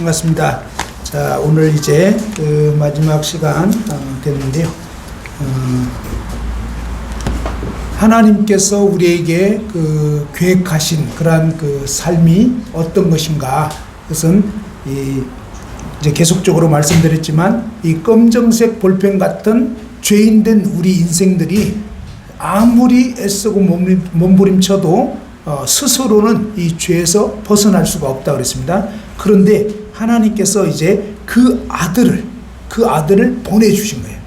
반갑습니다. 자, 오늘 이제 마지막 시간 됐는데요. 하나님께서 우리에게 계획하신 그러한 삶이 어떤 것인가? 그것은 이제 계속적으로 말씀드렸지만 이 검정색 볼펜 같은 죄인된 우리 인생들이 아무리 애쓰고 몸부림쳐도 스스로는 이 죄에서 벗어날 수가 없다 그랬습니다. 그런데 하나님께서 이제 그 아들을 보내주신 거예요.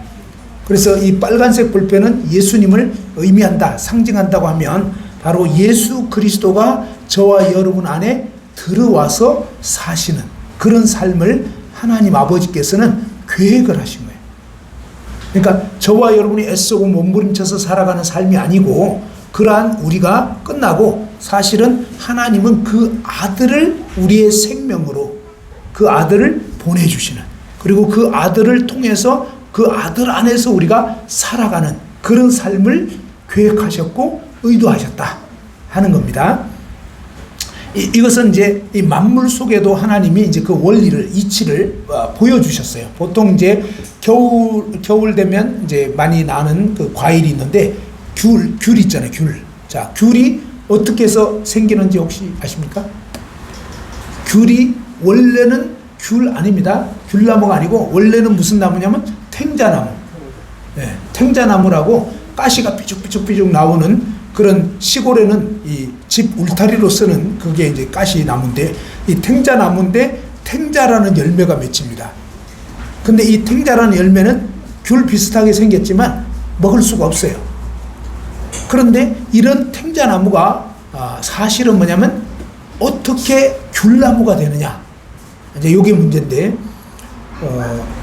그래서 이 빨간색 볼펜은 예수님을 의미한다, 상징한다고 하면 바로 예수 그리스도가 저와 여러분 안에 들어와서 사시는 그런 삶을 하나님 아버지께서는 계획을 하신 거예요. 그러니까 저와 여러분이 애쓰고 몸부림쳐서 살아가는 삶이 아니고 그러한 우리가 끝나고 사실은 하나님은 그 아들을 우리의 생명으로 그 아들을 보내주시는, 그리고 그 아들을 통해서 그 아들 안에서 우리가 살아가는 그런 삶을 계획하셨고 의도하셨다 하는 겁니다. 이것은 이제 이 만물 속에도 하나님이 이제 그 원리를, 이치를 보여주셨어요. 보통 이제 겨울 되면 이제 많이 나는 그 과일이 있는데 귤 있잖아요, 귤. 자, 귤이 어떻게 해서 생기는지 혹시 아십니까? 귤이 원래는 귤 아닙니다. 귤나무가 아니고 원래는 무슨 나무냐면 탱자나무. 네, 탱자나무라고 가시가 삐죽삐죽 나오는 그런 시골에는 이 집 울타리로 쓰는 그게 이제 가시나무인데 이 탱자나무인데 탱자라는 열매가 맺힙니다. 근데 이 탱자라는 열매는 귤 비슷하게 생겼지만 먹을 수가 없어요. 그런데 이런 탱자나무가 사실은 뭐냐면 어떻게 귤나무가 되느냐, 이제 이게 문제인데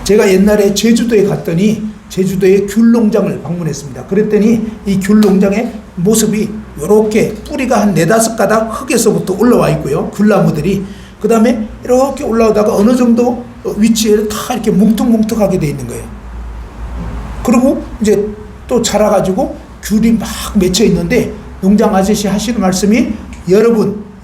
제가 옛날에 제주도에 갔더니 제주도의 귤농장을 방문했습니다. 그랬더니 이 귤농장의 모습이 이렇게 뿌리가 한 4-5가닥 흙에서부터 올라와 있고요, 귤나무들이. 그 다음에 이렇게 올라오다가 어느 정도 위치에 다 이렇게 뭉툭뭉툭하게 돼 있는 거예요. 그리고 이제 또 자라가지고 귤이 막 맺혀 있는데 농장 아저씨 하시는 말씀이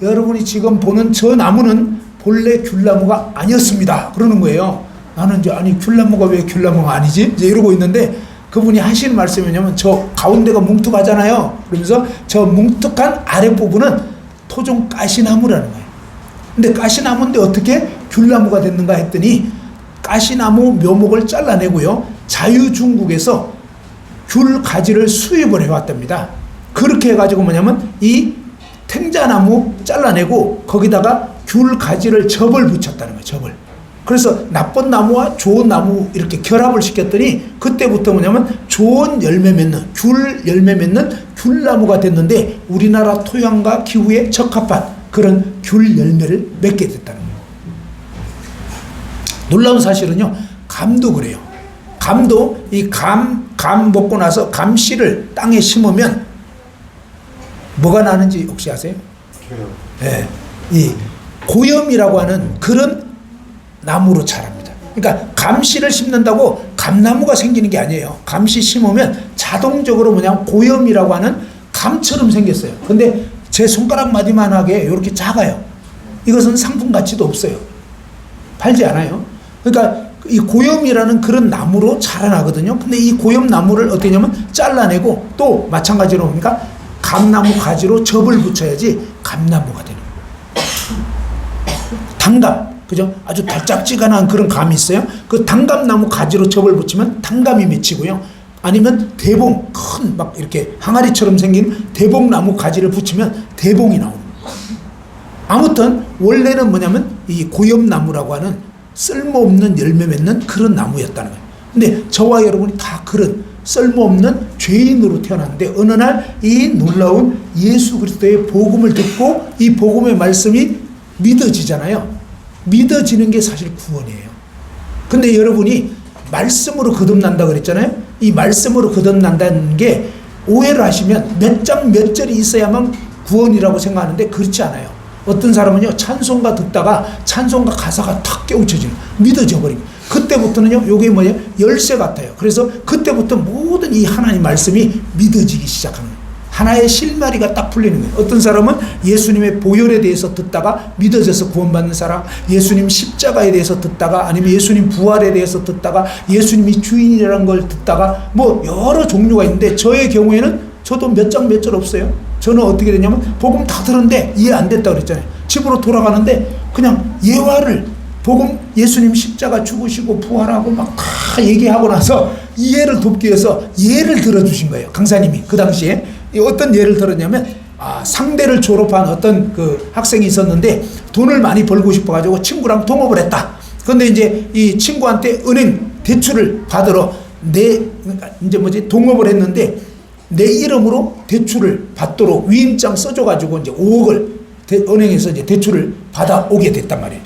여러분이 지금 보는 저 나무는 본래 귤나무가 아니었습니다 그러는 거예요. 나는 이제 아니 귤나무가 왜 귤나무가 아니지? 이제 이러고 있는데 그분이 하시는 말씀이 뭐냐면 저 가운데가 뭉툭하잖아요. 그러면서 저 뭉툭한 아랫부분은 토종 가시나무라는 거예요. 근데 가시나무인데 어떻게 귤나무가 됐는가 했더니 가시나무 묘목을 잘라내고요, 자유중국에서 귤 가지를 수입을 해왔답니다. 그렇게 해가지고 뭐냐면 이 탱자나무 잘라내고 거기다가 귤 가지를 접을 붙였다는 거예요, 접을. 그래서 나쁜 나무와 좋은 나무 이렇게 결합을 시켰더니 그때부터 뭐냐면 좋은 열매 맺는, 귤 열매 맺는 귤나무가 됐는데 우리나라 토양과 기후에 적합한 그런 귤 열매를 맺게 됐다는 거예요. 놀라운 사실은요, 감도 그래요. 감도 이 감 먹고 나서 감씨를 땅에 심으면 뭐가 나는지 혹시 아세요? 네, 이 고염이라고 하는 그런 나무로 자랍니다. 그러니까 감씨를 심는다고 감나무가 생기는 게 아니에요. 감씨 심으면 자동적으로 뭐냐면 고염이라고 하는 감처럼 생겼어요. 근데 제 손가락 마디만하게 이렇게 작아요. 이것은 상품 가치도 없어요. 팔지 않아요. 그러니까 이 고염이라는 그런 나무로 자라나거든요. 근데 이 고염 나무를 어떻게 하냐면 잘라내고 또 마찬가지로 보니까 감나무 가지로 접을 붙여야지 감나무가 되는 거예요. 당감, 그죠? 아주 달짝지근한 그런 감이 있어요. 그 당감나무 가지로 접을 붙이면 당감이 맺히고요. 아니면 대봉, 큰 막 이렇게 항아리처럼 생긴 대봉나무 가지를 붙이면 대봉이 나옵니다. 아무튼 원래는 뭐냐면 이 고염나무라고 하는 쓸모없는 열매 맺는 그런 나무였다는 거예요. 근데 저와 여러분이 다 그런 쓸모없는 죄인으로 태어났는데 어느 날 이 놀라운 예수 그리스도의 복음을 듣고 이 복음의 말씀이 믿어지잖아요. 믿어지는 게 사실 구원이에요. 근데 여러분이 말씀으로 거듭난다 그랬잖아요. 이 말씀으로 거듭난다는 게 오해를 하시면 몇 장 몇 절이 있어야만 구원이라고 생각하는데 그렇지 않아요. 어떤 사람은요, 찬송가 듣다가 찬송가 가사가 탁 깨우쳐지는, 믿어져 버립니다. 그때부터는요, 요게 열쇠 같아요. 그래서 그때부터 모든 이 하나님 말씀이 믿어지기 시작하는 거예요. 하나의 실마리가 딱 풀리는 거예요. 어떤 사람은 예수님의 보혈에 대해서 듣다가 믿어져서 구원받는 사람, 예수님 십자가에 대해서 듣다가, 아니면 예수님 부활에 대해서 듣다가, 예수님이 주인이라는 걸 듣다가, 뭐 여러 종류가 있는데, 저의 경우에는 저도 몇 장 몇 절 없어요. 저는 어떻게 됐냐면 복음 다 들었는데 이해 안 됐다고 그랬잖아요. 집으로 돌아가는데 그냥 예화를, 복음 예수님 십자가 죽으시고 부활하고 막 다 얘기하고 나서 이해를 돕기 위해서 예를 들어주신 거예요. 강사님이 그 당시에 어떤 예를 들었냐면, 상대를 졸업한 어떤 그 학생이 있었는데 돈을 많이 벌고 싶어가지고 친구랑 동업을 했다. 그런데 이제 이 친구한테 은행 대출을 받으러 동업을 했는데, 내 이름으로 대출을 받도록 위임장 써줘가지고 이제 5억을 은행에서 이제 대출을 받아오게 됐단 말이에요.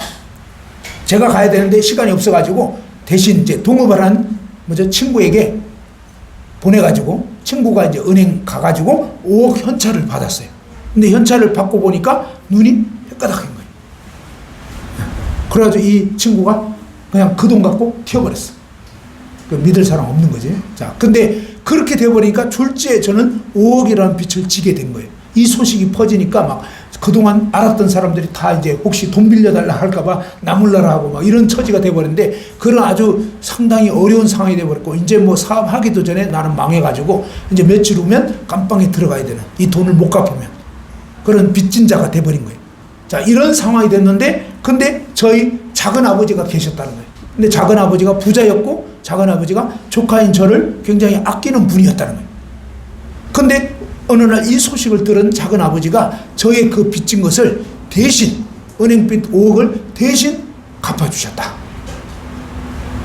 제가 가야 되는데 시간이 없어가지고 대신 이제 동업을 한 친구에게 보내가지고, 친구가 이제 은행 가가지고 5억 현찰을 받았어요. 근데 현찰을 받고 보니까 눈이 헷가닥한 거예요. 그래가지고 이 친구가 그냥 그 돈 갖고 튀어버렸어. 믿을 사람 없는 거지. 자, 근데 그렇게 되어버리니까 졸지에 저는 5억이라는 빚을 지게 된 거예요. 이 소식이 퍼지니까 막 그동안 알았던 사람들이 다 이제 혹시 돈 빌려달라 할까봐 나몰라라 하고 막 이런 처지가 돼버렸는데, 그런 아주 상당히 어려운 상황이 돼버렸고, 이제 뭐 사업하기도 전에 나는 망해가지고 이제 며칠 후면 깜빵에 들어가야 되는, 이 돈을 못 갚으면 그런 빚진자가 돼버린 거예요. 자, 이런 상황이 됐는데, 근데 저희 작은 아버지가 계셨다는 거예요. 근데 작은 아버지가 부자였고, 작은 아버지가 조카인 저를 굉장히 아끼는 분이었다는 거예요. 근데 어느 날 이 소식을 들은 작은 아버지가 저의 그 빚진 것을 대신, 은행빚 5억을 대신 갚아주셨다.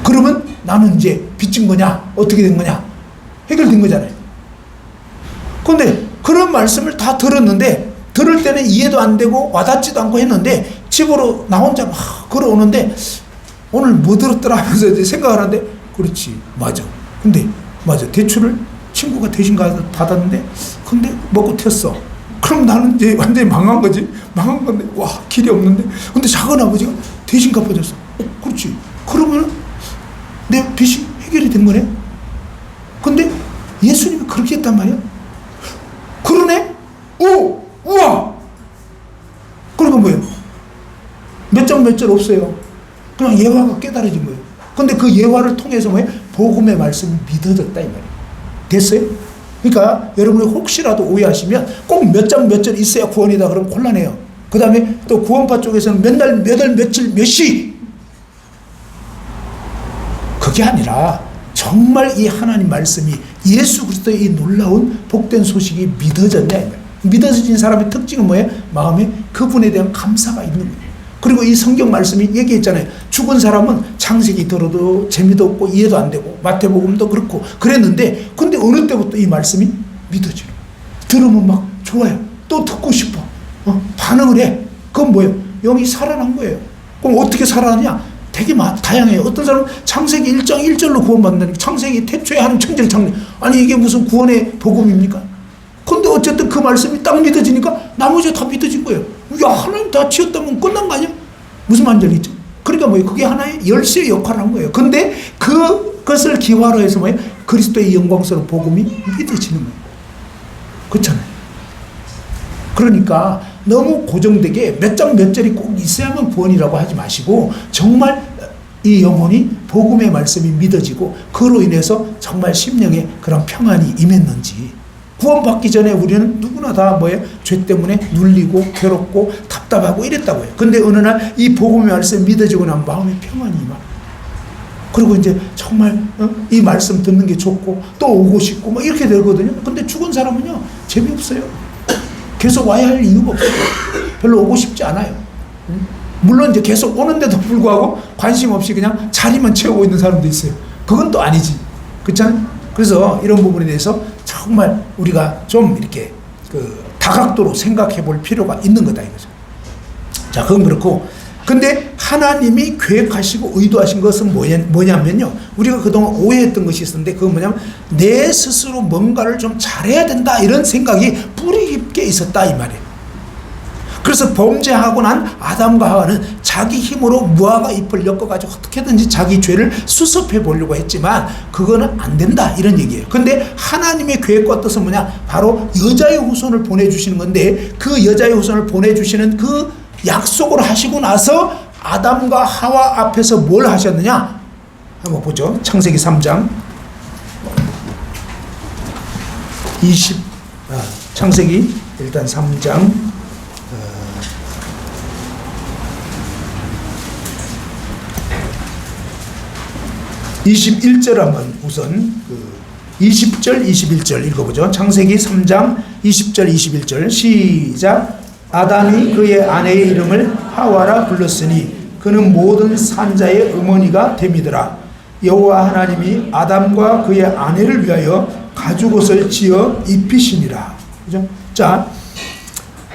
그러면 나는 이제 빚진 거냐, 어떻게 된 거냐, 해결된 거잖아요. 근데 그런 말씀을 다 들었는데, 들을 때는 이해도 안 되고 와닿지도 않고 했는데, 집으로 나 혼자 막 걸어오는데 오늘 뭐 들었더라 하면서 이제 생각을 하는데, 그렇지, 맞아. 근데 맞아, 대출을 친구가 대신 받았는데 근데 먹고 튀었어. 그럼 나는 이제 완전히 망한 거지. 망한 건데, 와, 길이 없는데. 근데 작은 아버지가 대신 갚아줬어. 그렇지. 그러면 내 빚이 해결이 된 거네. 근데 예수님이 그렇게 했단 말이야. 그러네? 오! 우와! 그러니까 뭐예요? 몇 장 몇 절 없어요. 그냥 예화가 깨달아진 거예요. 근데 그 예화를 통해서 뭐예요? 복음의 말씀이 믿어졌다 이 말이에요. 됐어요? 그러니까 여러분이 혹시라도 오해하시면 꼭 몇 장 몇 절 있어야 구원이다 그러면 곤란해요. 그 다음에 또 구원파 쪽에서는 몇 날, 몇 월, 며칠, 몇 시, 그게 아니라 정말 이 하나님 말씀이, 예수 그리스도의 이 놀라운 복된 소식이 믿어졌냐 이 말이에요. 믿어진 사람의 특징은 뭐예요? 마음에 그분에 대한 감사가 있는 거예요. 그리고 이 성경 말씀이 얘기했잖아요. 죽은 사람은 창세기 들어도 재미도 없고 이해도 안 되고 마태복음도 그렇고 그랬는데, 근데 어느 때부터 이 말씀이 믿어지는 거예요. 들으면 막 좋아요. 또 듣고 싶어. 반응을 해. 그건 뭐예요? 영이 살아난 거예요. 그럼 어떻게 살아나냐? 되게 다양해요. 어떤 사람은 창세기 1장 1절로 구원받는다니까, 창세기 태초에 하는 천지를 창조. 아니 이게 무슨 구원의 복음입니까? 근데 어쨌든 그 말씀이 딱 믿어지니까 나머지가 다 믿어진 거예요. 야, 하나님 다 지었다면 끝난 거 아니야? 무슨 말인지 알겠죠? 그러니까 뭐예요? 그게 하나의 열쇠의 역할을 한 거예요. 근데 그것을 기화로 해서 뭐예요? 그리스도의 영광스러운 복음이 믿어지는 거예요. 그렇잖아요. 그러니까 너무 고정되게 몇 장 몇 절이 꼭 있어야만 구원이라고 하지 마시고, 정말 이 영혼이 복음의 말씀이 믿어지고 그로 인해서 정말 심령에 그런 평안이 임했는지. 구원받기 전에 우리는 누구나 다 뭐예요? 죄 때문에 눌리고 괴롭고 답답하고 이랬다고요. 근데 어느 날 이 복음의 말씀 믿어지고 나면 마음의 평안이 임하. 그리고 이제 정말 이 말씀 듣는 게 좋고 또 오고 싶고 뭐 이렇게 되거든요. 근데 죽은 사람은요, 재미없어요. 계속 와야 할 이유가 없어요. 별로 오고 싶지 않아요. 물론 이제 계속 오는데도 불구하고 관심 없이 그냥 자리만 채우고 있는 사람도 있어요. 그건 또 아니지. 그렇잖아요. 그래서 이런 부분에 대해서 정말 우리가 좀 이렇게 다각도로 생각해 볼 필요가 있는 거다 이거죠. 자, 그건 그렇고, 근데 하나님이 계획하시고 의도하신 것은 뭐냐면요, 우리가 그동안 오해했던 것이 있었는데, 그건 뭐냐면 내 스스로 뭔가를 좀 잘해야 된다 이런 생각이 뿌리 깊게 있었다 이 말이에요. 그래서 범죄하고 난 아담과 하와는 자기 힘으로 무화과 잎을 엮어가지고 어떻게든지 자기 죄를 수습해 보려고 했지만 그거는 안 된다 이런 얘기예요. 근데 하나님의 계획과 뜻은 뭐냐? 바로 여자의 후손을 보내주시는 건데 그 여자의 후손을 보내주시는 그 약속을 하시고 나서 아담과 하와 앞에서 뭘 하셨느냐? 한번 보죠. 창세기 3장 창세기 일단 3장 21절 한번 우선 20절 21절 읽어보죠. 창세기 3장 20절 21절 시작. 아담이 그의 아내의 이름을 하와라 불렀으니 그는 모든 산자의 어머니가 됨이더라. 여호와 하나님이 아담과 그의 아내를 위하여 가죽옷을 지어 입히시니라. 그죠? 자,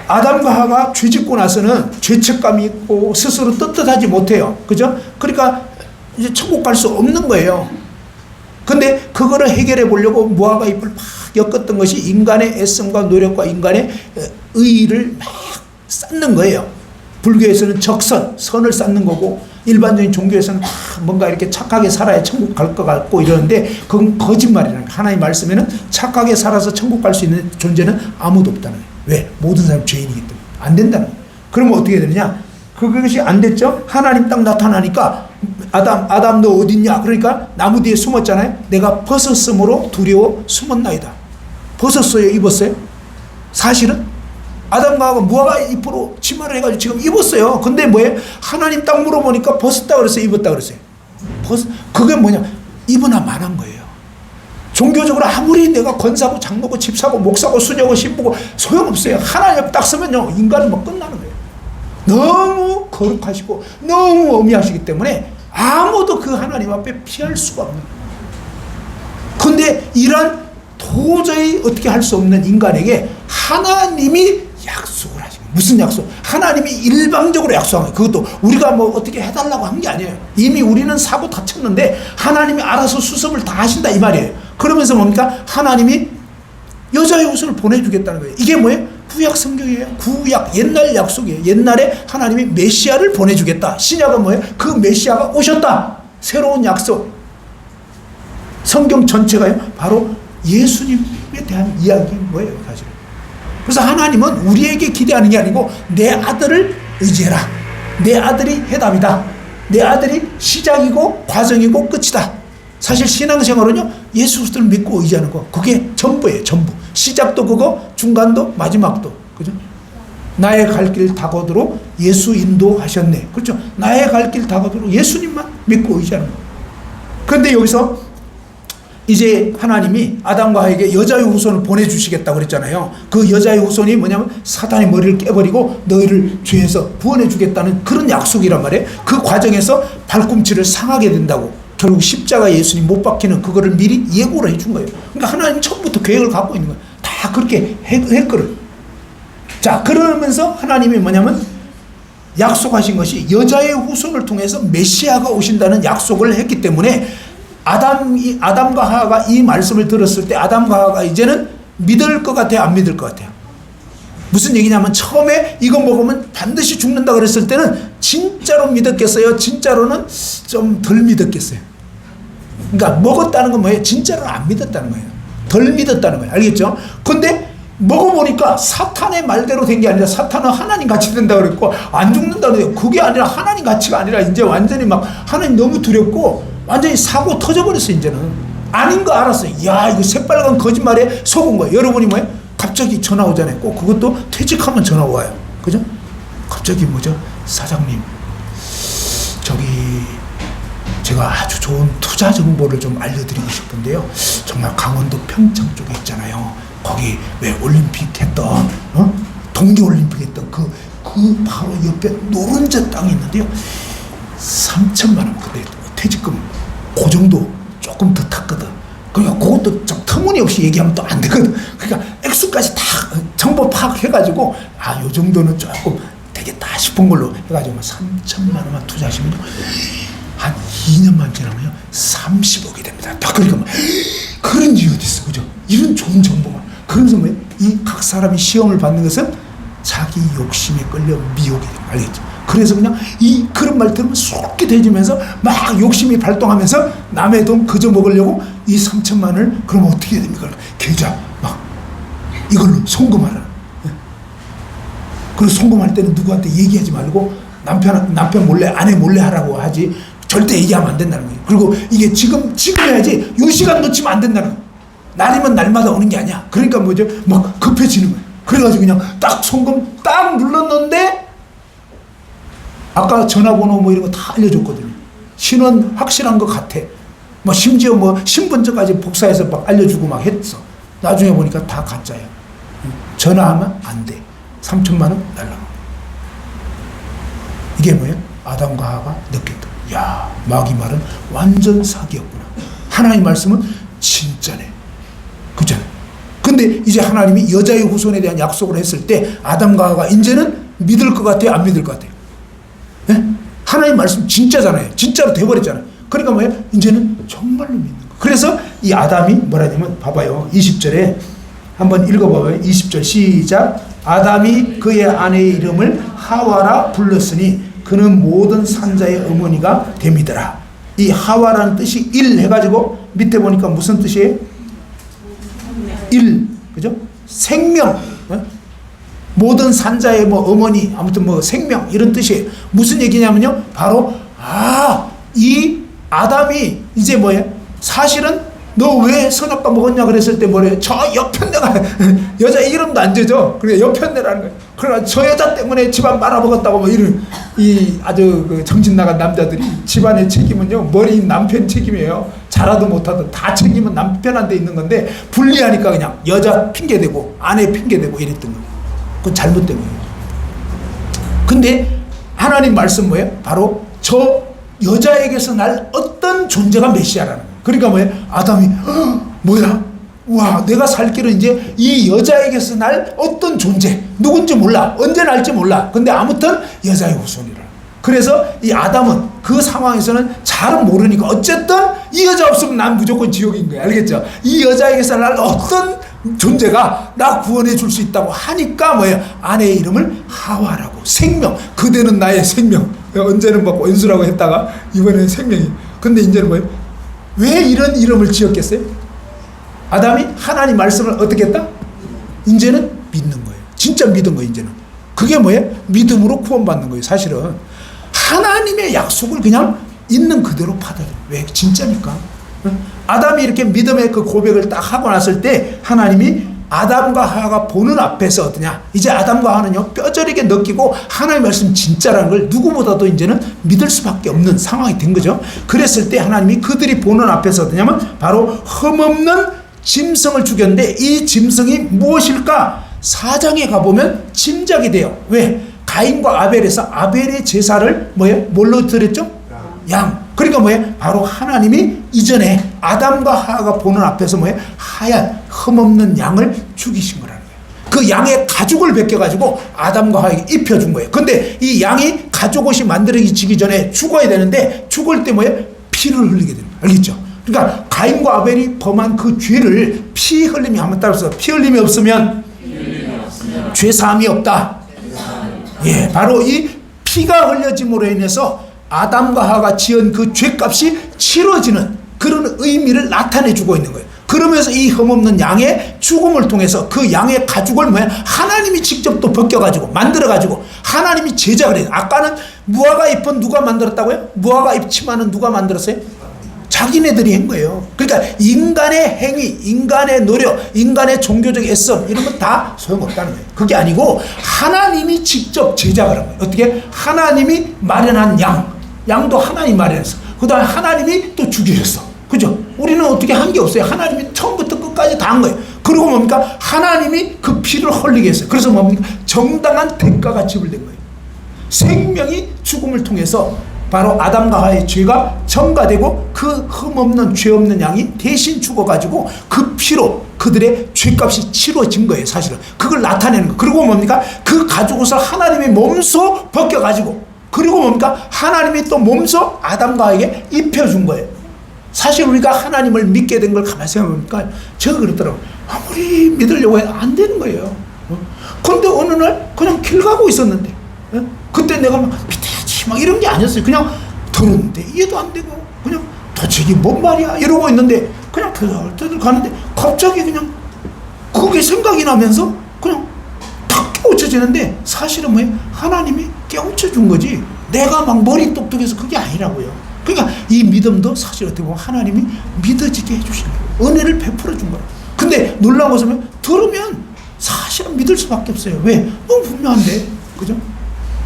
아담과 하와가 죄짓고 나서는 죄책감이 있고 스스로 떳떳하지 못해요. 그죠? 그러니까 이제 천국 갈 수 없는 거예요. 근데 그거를 해결해 보려고 무화과 잎을 막 엮었던 것이 인간의 애씀과 노력과 인간의 의의를 막 쌓는 거예요. 불교에서는 적선, 선을 쌓는 거고 일반적인 종교에서는 다 뭔가 이렇게 착하게 살아야 천국 갈 것 같고 이러는데 그건 거짓말이라는 거예요. 하나님 말씀에는 착하게 살아서 천국 갈 수 있는 존재는 아무도 없다는 거예요. 왜? 모든 사람 죄인이기 때문에. 안 된다는 거예요. 그러면 어떻게 되느냐? 그것이 안 됐죠? 하나님 딱 나타나니까 아담 너 어딨냐? 그러니까 나무 뒤에 숨었잖아요. 내가 벗었으므로 두려워 숨었나이다. 벗었어요? 입었어요? 사실은 아담과 하와가 무화과 잎으로 치마를 해가지고 지금 입었어요. 근데 뭐예요? 하나님 딱 물어보니까 벗었다 그랬어요? 입었다 그랬어요? 그게 뭐냐? 입으나 말한 거예요. 종교적으로 아무리 내가 권사고 장로고 집사고 목사고 수녀고 신부고 소용없어요. 하나님 딱 쓰면요 인간은 뭐 끝나는 거예요. 너무 거룩하시고 너무 엄미하시기 때문에 아무도 그 하나님 앞에 피할 수가 없는 거예요. 근데 이런 도저히 어떻게 할 수 없는 인간에게 하나님이 약속을 하시고, 무슨 약속? 하나님이 일방적으로 약속한 거예요. 그것도 우리가 뭐 어떻게 해달라고 한 게 아니에요. 이미 우리는 사고 다 쳤는데 하나님이 알아서 수습을 다 하신다 이 말이에요. 그러면서 뭡니까? 하나님이 여자의 후손을 보내주겠다는 거예요. 이게 뭐예요? 구약 성경이에요. 구약 옛날 약속이에요. 옛날에 하나님이 메시아를 보내주겠다. 신약은 뭐예요? 그 메시아가 오셨다. 새로운 약속. 성경 전체가요 바로 예수님에 대한 이야기인 거예요 사실. 그래서 하나님은 우리에게 기대하는 게 아니고 내 아들을 의지해라. 내 아들이 해답이다. 내 아들이 시작이고 과정이고 끝이다. 사실 신앙생활은요 예수 그리스도를 믿고 의지하는 거 그게 전부예요. 전부. 시작도 그거 중간도 마지막도. 그죠? 나의 갈 길 다거도록 예수 인도하셨네. 그렇죠? 나의 갈 길 다거도록 예수님만 믿고 의지하는 거. 그런데 여기서 이제 하나님이 아담과 하와에게 여자의 후손을 보내주시겠다고 그랬잖아요. 그 여자의 후손이 뭐냐면 사탄의 머리를 깨버리고 너희를 죄에서 구원해 주겠다는 그런 약속이란 말이에요. 그 과정에서 발꿈치를 상하게 된다고. 결국 십자가 예수님 못 박히는 그거를 미리 예고를 해준 거예요. 그러니까 하나님 처음부터 계획을 갖고 있는 거예요. 다 그렇게 했거든. 자, 그러면서 하나님이 뭐냐면 약속하신 것이 여자의 후손을 통해서 메시아가 오신다는 약속을 했기 때문에 아담과 하와가 이 말씀을 들었을 때 아담과 하와가 이제는 믿을 것 같아요? 안 믿을 것 같아요? 무슨 얘기냐면 처음에 이거 먹으면 반드시 죽는다 그랬을 때는 진짜로 믿었겠어요? 진짜로는 좀 덜 믿었겠어요? 그러니까 먹었다는 건 뭐예요? 진짜로 안 믿었다는 거예요. 덜 믿었다는 거예요. 알겠죠? 근데 먹어보니까 사탄의 말대로 된 게 아니라 사탄은 하나님 같이 된다 그랬고 안 죽는다 그래요. 그게 아니라 하나님 같이가 아니라 이제 완전히 막 하나님 너무 두렵고 완전히 사고 터져버렸어. 이제는 아닌 거 알았어요. 야 이거 새빨간 거짓말에 속은 거예요. 여러분이 뭐예요? 갑자기 전화 오잖아요. 꼭 그것도 퇴직하면 전화 와요. 그죠? 갑자기 뭐죠? 사장님 저기 제가 아주 좋은 투자 정보를 좀 알려드리고 싶은데요. 정말 강원도 평창 쪽에 있잖아요. 거기 왜 올림픽 했던 동계올림픽 했던 그 바로 옆에 노른자 땅이 있는데요. 3천만 원. 근데 퇴직금 그 정도 조금 더 탔거든. 그러니까 그것도 좀 터무니없이 얘기하면 또 안 되거든. 그러니까 액수까지 다 정보 파악해가지고 요 정도는 조금 되겠다 싶은 걸로 해가지고 3천만 원만 투자하시면 한 2년만 지나면요 30억이 됩니다. 딱 그러니까 뭐 그런 일이 어디 있어, 그죠? 이런 좋은 정보만. 그러면서 이 각 사람이 시험을 받는 것은 자기 욕심에 끌려 미혹이 돼요. 알겠죠? 그래서 그냥 이 그런 말 들으면 속이 돼지면서 막 욕심이 발동하면서 남의 돈 그저 먹으려고 이 3천만 원을 그럼 어떻게 해야 됩니까? 계좌 막 이걸로 송금하라. 그리고 송금할 때는 누구한테 얘기하지 말고 남편 몰래 아내 몰래 하라고 하지 절대 얘기하면 안 된다는 거예요. 그리고 이게 지금 해야지 이 시간 놓치면 안 된다는 거예요. 날이면 날마다 오는 게 아니야. 그러니까 뭐죠? 막 급해지는 거예요. 그래가지고 그냥 딱 송금 딱 눌렀는데 아까 전화번호 뭐 이런 거 다 알려줬거든요. 신원 확실한 것 같아. 뭐 심지어 뭐 신분증까지 복사해서 막 알려주고 막 했어. 나중에 보니까 다 가짜야. 전화하면 안 돼. 3천만 원 날라가. 이게 뭐예요? 아담과 하와가 느꼈다. 야, 마귀 말은 완전 사기였구나. 하나님 말씀은 진짜네. 그죠? 근데 이제 하나님이 여자의 후손에 대한 약속을 했을 때 아담과 하와가 이제는 믿을 것 같아요? 안 믿을 것 같아요? 네? 하나님 말씀 진짜잖아요. 진짜로 돼버렸잖아요. 그러니까 뭐예요? 이제는 정말로 믿는 거. 그래서 이 아담이 뭐라냐면 봐봐요. 20절에 한번 읽어봐봐요. 20절 시작. 아담이 그의 아내의 이름을 하와라 불렀으니 그는 모든 산자의 어머니가 됨이더라. 이 하와라는 뜻이 일 해가지고 밑에 보니까 무슨 뜻이에요? 일, 그죠? 생명. 모든 산자의 뭐 어머니, 아무튼 뭐 생명 이런 뜻이에요. 무슨 얘기냐면요. 바로 이 아담이 이제 뭐예요? 사실은 너 왜 선악과 먹었냐 그랬을 때 뭐래요? 저 여편네가 여자 이름도 안 되죠. 그래 여편네라는 거예요. 그러나 저 여자 때문에 집안 말아먹었다고 뭐 이런 이 아주 그 정신 나간 남자들이 집안의 책임은요 머리인 남편 책임이에요. 잘하든 못하든 다 책임은 남편한테 있는 건데 불리하니까 그냥 여자 핑계대고 아내 핑계대고 이랬던 거예요. 그건 잘못된 거예요. 근데 하나님 말씀 뭐예요? 바로 저 여자에게서 날 어떤 존재가 메시아라는 거예요. 그러니까 뭐예요? 아담이 뭐야? 와, 내가 살 길은 이제 이 여자에게서 날 어떤 존재 누군지 몰라. 언제 날지 몰라. 근데 아무튼 여자의 후손이라. 그래서 이 아담은 그 상황에서는 잘은 모르니까 어쨌든 이 여자 없으면 난 무조건 지옥인 거야. 알겠죠? 이 여자에게서 날 어떤 존재가 나 구원해 줄 수 있다고 하니까 뭐예요? 아내의 이름을 하와라고. 생명. 그대는 나의 생명. 언제는 막 원수라고 했다가 이번에는 생명이. 근데 이제는 뭐예요? 왜 이런 이름을 지었겠어요? 아담이 하나님 말씀을 어떻게 했다? 이제는 믿는 거예요. 진짜 믿은 거예요. 이제는. 그게 뭐예요? 믿음으로 구원받는 거예요. 사실은 하나님의 약속을 그냥 있는 그대로 받아들여요. 왜? 진짜니까. 아담이 이렇게 믿음의 그 고백을 딱 하고 났을 때 하나님이 아담과 하와가 보는 앞에서 어떠냐? 이제 아담과 하와는요 뼈저리게 느끼고 하나님의 말씀 진짜라는 걸 누구보다도 이제는 믿을 수밖에 없는 상황이 된 거죠. 그랬을 때 하나님이 그들이 보는 앞에서 어떠냐면 바로 흠없는 짐승을 죽였는데 이 짐승이 무엇일까? 4장에 가보면 짐작이 돼요. 왜? 가인과 아벨에서 아벨의 제사를 뭐예요? 뭘로 드렸죠? 양. 그러니까 뭐예요? 바로 하나님이 이전에 아담과 하와가 보는 앞에서 뭐예요? 하얀 흠없는 양을 죽이신 거라는 거예요. 그 양의 가죽을 벗겨가지고 아담과 하와에게 입혀준 거예요. 근데 이 양이 가죽옷이 만들어지기 전에 죽어야 되는데 죽을 때 뭐예요? 피를 흘리게 됩니다. 알겠죠? 그러니까 가인과 아벨이 범한 그 죄를 피 흘림이 한번 따라서 피 흘림이 없으면 죄 사함이 없다. 예, 바로 이 피가 흘려짐으로 인해서 아담과 하와가 지은 그 죄값이 치러지는 그런 의미를 나타내주고 있는 거예요. 그러면서 이 흠없는 양의 죽음을 통해서 그 양의 가죽을 뭐야? 하나님이 직접 또 벗겨가지고 만들어가지고 하나님이 제작을 해요. 아까는 무화과 잎은 누가 만들었다고요? 무화과 잎 치마는 누가 만들었어요? 자기네들이 한 거예요. 그러니까 인간의 행위, 인간의 노력, 인간의 종교적 애씀 이런 건 다 소용없다는 거예요. 그게 아니고 하나님이 직접 제작을 한 거예요. 어떻게? 하나님이 마련한 양도 하나님이 마련했어. 그 다음에 하나님이 또 죽이셨어. 그죠? 우리는 어떻게 한 게 없어요. 하나님이 처음부터 끝까지 다 한 거예요. 그리고 뭡니까? 하나님이 그 피를 흘리게 했어요. 그래서 뭡니까? 정당한 대가가 지불된 거예요. 생명이 죽음을 통해서 바로 아담과 하와의 죄가 첨가되고 그 흠없는 죄 없는 양이 대신 죽어가지고 그 피로 그들의 죄값이 치러진 거예요. 사실은 그걸 나타내는 거. 그리고 뭡니까? 그 가죽옷을 하나님의 몸소 벗겨가지고 그리고 뭡니까? 하나님이 또 몸소 아담과 하와에게 입혀준 거예요. 사실 우리가 하나님을 믿게 된 걸 가만히 생각해보니까 제가 그랬더라고요. 아무리 믿으려고 해도 안 되는 거예요. 근데 어느 날 그냥 길 가고 있었는데 그때 내가 막 믿어야지 막 이런 게 아니었어요. 그냥 들었는데 이해도 안 되고 그냥 도대체 이게 뭔 말이야 이러고 있는데 그냥 터덜터덜 가는데 갑자기 그냥 그게 생각이 나면서 그냥 탁 깨우쳐지는데 사실은 뭐예요? 하나님이 깨우쳐 준 거지 내가 막 머리 똑똑해서 그게 아니라고요. 그러니까 이 믿음도 사실 어떻게 보면 하나님이 믿어지게 해주시는 거예요. 은혜를 베풀어 준 거예요. 근데 놀라운 것은 들으면 사실은 믿을 수밖에 없어요. 왜? 너무 분명한데 그죠?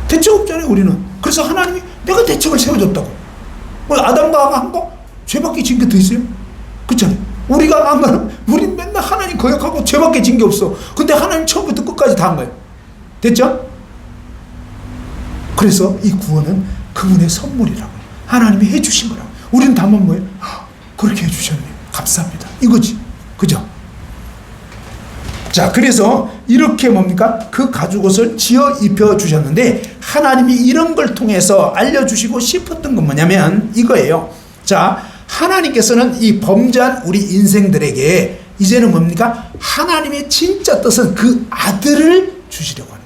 대책 없잖아요 우리는. 그래서 하나님이 내가 대책을 세워줬다고. 뭐 아담과 하와 한 거? 죄밖에 진 게 더 있어요? 그렇잖아요. 우리가 한 거는 우린 맨날 하나님 거역하고 죄밖에 진 게 없어. 근데 하나님 처음부터 끝까지 다 한 거예요. 됐죠? 그래서 이 구원은 그분의 선물이라고 하나님이 해주신 거라고. 우리는 다만 뭐예요? 그렇게 해주셨네 감사합니다 이거지. 그죠? 자, 그래서 이렇게 뭡니까? 그 가죽옷을 지어 입혀 주셨는데 하나님이 이런 걸 통해서 알려주시고 싶었던 건 뭐냐면 이거예요. 자, 하나님께서는 이 범죄한 우리 인생들에게 이제는 뭡니까? 하나님의 진짜 뜻은 그 아들을 주시려고 하는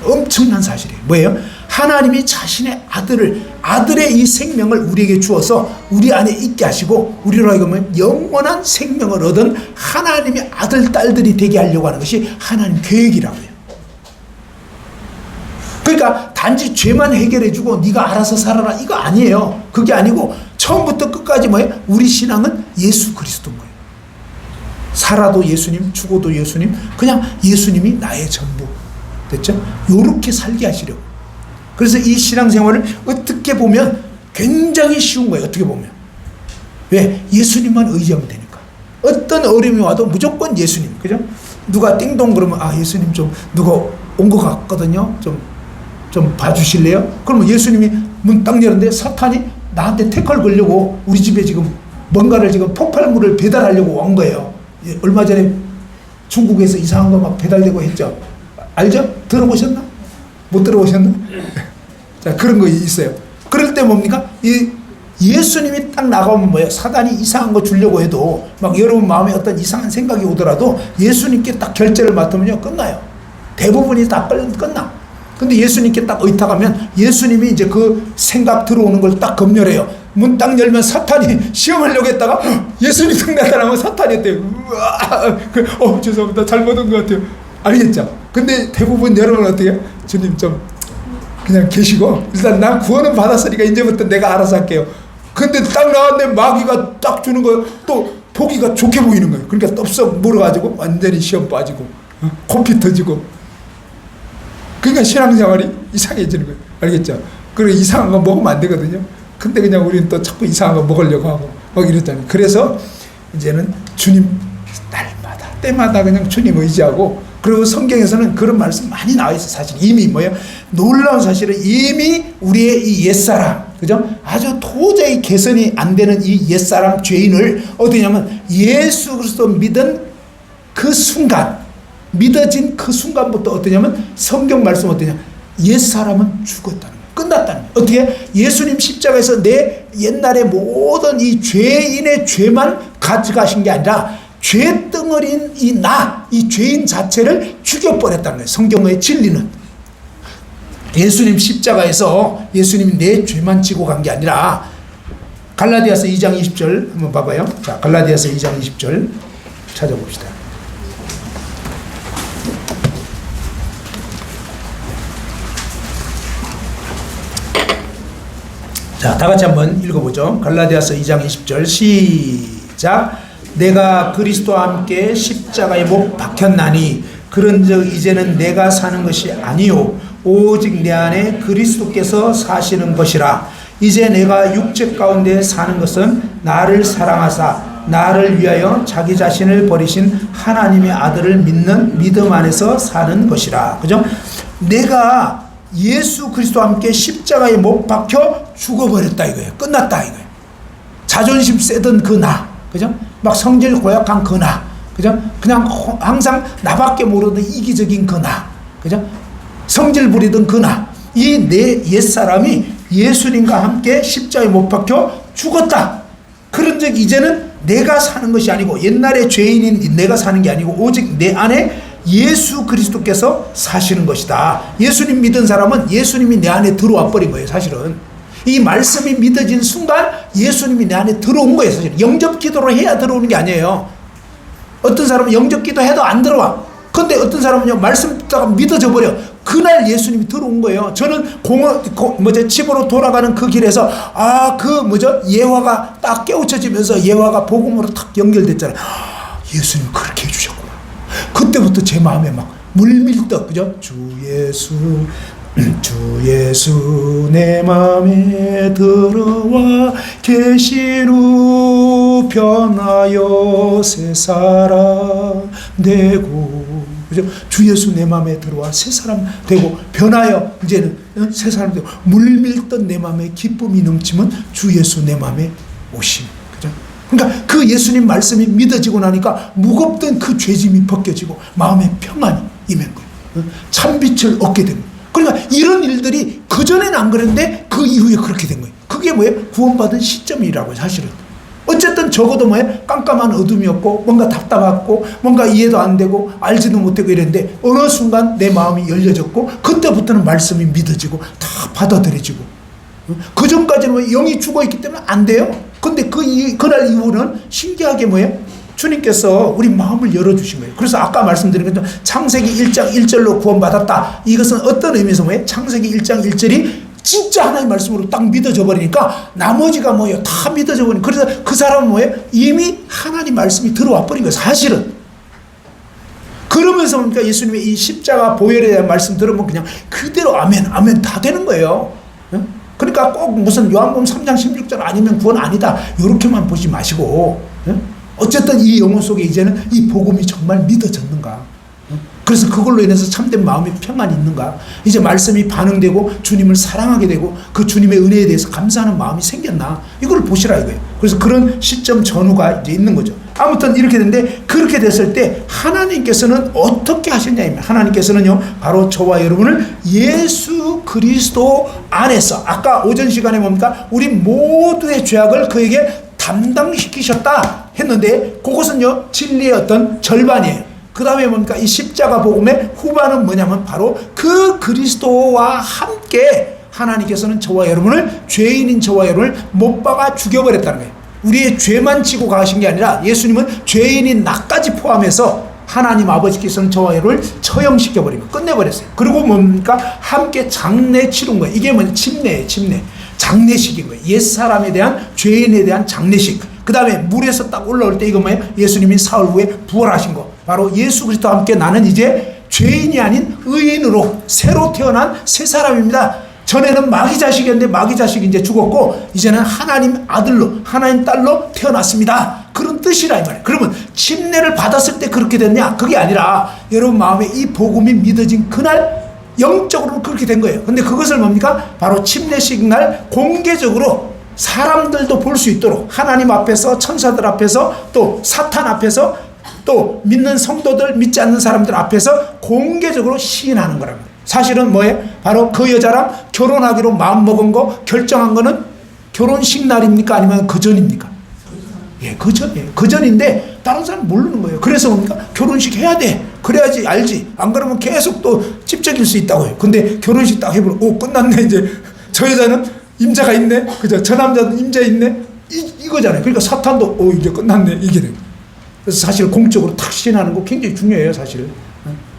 거예요. 엄청난 사실이에요. 뭐예요? 하나님이 자신의 아들의 이 생명을 우리에게 주어서 우리 안에 있게 하시고 우리로 하여금 영원한 생명을 얻은 하나님의 아들, 딸들이 되게 하려고 하는 것이 하나님 계획이라고요. 그러니까 단지 죄만 해결해주고 네가 알아서 살아라 이거 아니에요. 그게 아니고 처음부터 끝까지 뭐예요? 우리 신앙은 예수 그리스도인 거예요. 살아도 예수님, 죽어도 예수님, 그냥 예수님이 나의 전부. 됐죠? 요렇게 살게 하시려고. 그래서 이 신앙생활을 어떻게 보면 굉장히 쉬운 거예요. 어떻게 보면. 왜? 예수님만 의지하면 되니까. 어떤 어려움이 와도 무조건 예수님. 그죠? 누가 띵동 그러면 예수님 좀 누가 온 것 같거든요. 좀 봐주실래요? 그러면 예수님이 문 딱 열었는데 사탄이 나한테 태클 걸려고 우리 집에 지금 뭔가를 지금 폭발물을 배달하려고 온 거예요. 얼마 전에 중국에서 이상한 거 막 배달되고 했죠. 알죠? 들어보셨나? 못 들어보셨나? 자, 그런 거 있어요. 그럴 때 뭡니까? 예수님이 딱 나가면 뭐예요? 사단이 이상한 거 주려고 해도 막 여러분 마음에 어떤 이상한 생각이 오더라도 예수님께 딱 결제를 맡으면요 끝나요. 대부분이 다 끝나. 근데 예수님께 딱 의탁하면 예수님이 이제 그 생각 들어오는 걸 딱 검열해요. 문 딱 열면 사탄이 시험하려고 했다가 예수님 딱 나타나면 사탄이었대요. 죄송합니다. 잘못 온 것 같아요. 알겠죠? 근데 대부분 여러분 어떻게 해요? 주님 좀 그냥 계시고 일단 난 구원은 받았으니까 이제부터 내가 알아서 할게요. 근데 딱 나왔는데 마귀가 딱 주는 거 또 보기가 좋게 보이는 거예요. 그러니까 떡썩 물어가지고 완전히 시험 빠지고 코피 터지고 그러니까 신앙생활이 이상해지는 거예요. 알겠죠? 그리고 이상한 거 먹으면 안 되거든요. 근데 그냥 우리는 또 자꾸 이상한 거 먹으려고 하고 막 이랬잖아요. 그래서 이제는 주님 날마다 때마다 그냥 주님 의지하고 그리고 성경에서는 그런 말씀 많이 나와 있어요. 사실 이미 뭐예요? 놀라운 사실은 이미 우리의 이 옛사람 그죠? 아주 도저히 개선이 안 되는 이 옛사람 죄인을 어디냐면 예수 그리스도 믿은 그 순간 믿어진 그 순간부터 어떠냐면 성경 말씀 어떠냐 옛사람은 죽었다는 거예요. 끝났다는 거예요. 어떻게? 예수님 십자가에서 내 옛날의 모든 이 죄인의 죄만 가져가신 게 아니라 죄덩어리인 이 죄인 자체를 죽여버렸다는 거예요. 성경의 진리는. 예수님 십자가에서 예수님이 내 죄만 지고 간 게 아니라 갈라디아서 2장 20절 한번 봐봐요. 자, 갈라디아서 2장 20절 찾아봅시다. 자, 다 같이 한번 읽어보죠. 갈라디아서 2장 20절 시작. 내가 그리스도와 함께 십자가에 못 박혔나니 그런즉 이제는 내가 사는 것이 아니요 오직 내 안에 그리스도께서 사시는 것이라. 이제 내가 육체 가운데 사는 것은 나를 사랑하사 나를 위하여 자기 자신을 버리신 하나님의 아들을 믿는 믿음 안에서 사는 것이라. 그죠? 내가 예수 그리스도와 함께 십자가에 못 박혀 죽어버렸다 이거예요. 끝났다 이거예요. 자존심 세던 그 나, 그죠? 막 성질 고약한 그 나, 그죠? 그냥 항상 나밖에 모르는 이기적인 그 나, 그죠? 성질 부리던 그 나, 이 내 옛사람이 예수님과 함께 십자가에 못 박혀 죽었다. 그런즉 이제는 내가 사는 것이 아니고 옛날의 죄인인 내가 사는 게 아니고 오직 내 안에 예수 그리스도께서 사시는 것이다. 예수님 믿은 사람은 예수님이 내 안에 들어와 버린 거예요. 사실은 이 말씀이 믿어진 순간 예수님이 내 안에 들어온 거예요. 사실 영접 기도로 해야 들어오는 게 아니에요. 어떤 사람은 영접 기도 해도 안 들어와. 근데 어떤 사람은요, 말씀 듣다가 믿어져 버려. 그날 예수님이 들어온 거예요. 저는 집으로 돌아가는 그 길에서 예화가 딱 깨우쳐지면서 예화가 복음으로 딱 연결됐잖아요. 예수님 그렇게 해주셨구나. 그때부터 제 마음에 막 물밀떡, 그죠? 주 예수 내 맘에 들어와 계신 후 변하여 새 사람 되고, 그죠? 주 예수 내 맘에 들어와 새 사람 되고 변하여 이제는 새 사람 되고, 물밀던 내 맘에 기쁨이 넘치면 주 예수 내 맘에 오심. 그죠? 그러니까 그 예수님 말씀이 믿어지고 나니까 무겁던 그 죄짐이 벗겨지고 마음에 평안이 임한 거예요. 참빛을 얻게 된 거예요. 그러니까 이런 일들이 그전에는 안 그랬는데 그 이후에 그렇게 된 거예요. 그게 뭐예요? 구원받은 시점이라고요. 사실은 어쨌든 적어도 뭐예요? 깜깜한 어둠이었고 뭔가 답답했고 뭔가 이해도 안 되고 알지도 못하고 이랬는데 어느 순간 내 마음이 열려졌고 그때부터는 말씀이 믿어지고 다 받아들여지고, 그 전까지는 영이 죽어있기 때문에 안 돼요. 근데 그날 이후는 신기하게 뭐예요? 주님께서 우리 마음을 열어주신 거예요. 그래서 아까 말씀드린 것처럼 창세기 1장 1절로 구원받았다. 이것은 어떤 의미에서 뭐예요? 창세기 1장 1절이 진짜 하나님의 말씀으로 딱 믿어져 버리니까 나머지가 뭐예요? 다 믿어져 버리니까. 그래서 그 사람은 뭐예요? 이미 하나님 말씀이 들어와 버린 거예요. 사실은. 그러면서 그러니까 예수님의 이 십자가 보혈에 대한 말씀 들으면 그냥 그대로 아멘, 아멘 다 되는 거예요. 그러니까 꼭 무슨 요한복음 3장 16절 아니면 구원 아니다. 이렇게만 보지 마시고, 어쨌든 이 영혼 속에 이제는 이 복음이 정말 믿어졌는가? 그래서 그걸로 인해서 참된 마음의 평안이 있는가? 이제 말씀이 반응되고 주님을 사랑하게 되고 그 주님의 은혜에 대해서 감사하는 마음이 생겼나? 이걸 보시라 이거예요. 그래서 그런 시점 전후가 이제 있는 거죠. 아무튼 이렇게 됐는데, 그렇게 됐을 때 하나님께서는 어떻게 하셨냐면, 하나님께서는요 바로 저와 여러분을 예수 그리스도 안에서, 아까 오전 시간에 뭡니까? 우리 모두의 죄악을 그에게 담당시키셨다 했는데, 그것은요 진리의 어떤 절반이에요. 그 다음에 뭡니까? 이 십자가 복음의 후반은 뭐냐면 바로 그 그리스도와 함께 하나님께서는 저와 여러분을, 죄인인 저와 여러분을 못 박아 죽여버렸다는 거예요. 우리의 죄만 지고 가신 게 아니라 예수님은 죄인인 나까지 포함해서 하나님 아버지께서는 저와 여러분을 처형시켜버린 거, 끝내버렸어요. 그리고 뭡니까? 함께 장례 치른 거예요. 이게 뭐냐? 침례예요. 침례. 장례식인 거예요. 옛사람에 대한, 죄인에 대한 장례식. 그 다음에 물에서 딱 올라올 때 이거 뭐예요? 예수님이 사흘 후에 부활하신 거. 바로 예수 그리스도와 함께 나는 이제 죄인이 아닌 의인으로 새로 태어난 새 사람입니다. 전에는 마귀 자식이었는데 마귀 자식이 이제 죽었고 이제는 하나님 아들로, 하나님 딸로 태어났습니다. 그런 뜻이라 이 말이에요. 그러면 침례를 받았을 때 그렇게 됐냐? 그게 아니라 여러분 마음에 이 복음이 믿어진 그날 영적으로는 그렇게 된 거예요. 근데 그것을 뭡니까? 바로 침례식 날 공개적으로 사람들도 볼 수 있도록 하나님 앞에서, 천사들 앞에서, 또 사탄 앞에서, 또 믿는 성도들, 믿지 않는 사람들 앞에서 공개적으로 시인하는 거랍니다. 사실은 뭐예요? 바로 그 여자랑 결혼하기로 마음먹은 거, 결정한 거는 결혼식 날입니까? 아니면 그 전입니까? 예, 그 전이에요. 그 전인데 다른 사람 모르는 거예요. 그래서 뭡니까? 결혼식 해야 돼. 그래야지 알지. 안 그러면 계속 또 찝적일 수 있다고 해요. 근데 결혼식 딱 해보면 오, 끝났네. 이제 저 여자는 임자가 있네. 그죠? 저 남자는 임자 있네. 이거잖아요. 그러니까 사탄도 오, 이제 끝났네. 이게 돼요. 그래서 사실 공적으로 탁 시인하는 거 굉장히 중요해요. 사실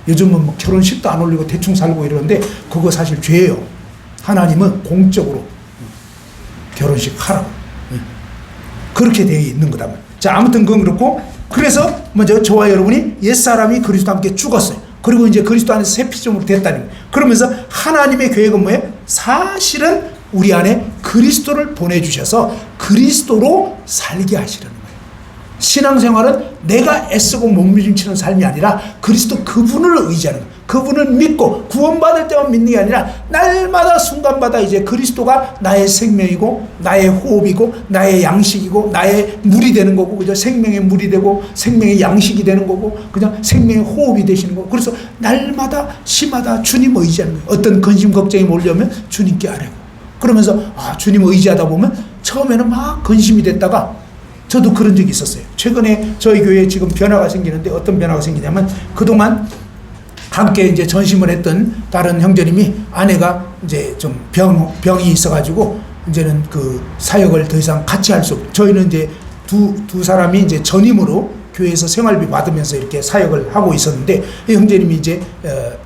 요즘은 뭐 결혼식도 안 올리고 대충 살고 이러는데 그거 사실 죄예요. 하나님은 공적으로 결혼식 하라고 그렇게 되어 있는 거다. 자, 아무튼 그건 그렇고, 그래서 먼저 저와 여러분이 옛사람이 그리스도와 함께 죽었어요. 그리고 이제 그리스도 안에서 새 피조물이 됐다는 거예요. 그러면서 하나님의 계획은 뭐예요? 사실은 우리 안에 그리스도를 보내주셔서 그리스도로 살게 하시려는 거예요. 신앙생활은 내가 애쓰고 몸부림치는 삶이 아니라 그리스도 그분을 의지하는 거예요. 그분을 믿고 구원받을 때만 믿는 게 아니라 날마다 순간마다 이제 그리스도가 나의 생명이고 나의 호흡이고 나의 양식이고 나의 물이 되는 거고, 그죠? 생명의 물이 되고 생명의 양식이 되는 거고 그냥 생명의 호흡이 되시는 거고, 그래서 날마다 시마다 주님 의지하는 거예요. 어떤 근심 걱정이 몰려오면 주님께 아뢰고, 그러면서 주님 의지하다 보면 처음에는 막 근심이 됐다가, 저도 그런 적이 있었어요. 최근에 저희 교회에 지금 변화가 생기는데 어떤 변화가 생기냐면, 그동안 함께 이제 전심을 했던 다른 형제님이 아내가 이제 좀 병이 있어가지고 이제는 그 사역을 더 이상 같이 할 수 없고, 저희는 이제 두 사람이 이제 전임으로 교회에서 생활비 받으면서 이렇게 사역을 하고 있었는데, 이 형제님이 이제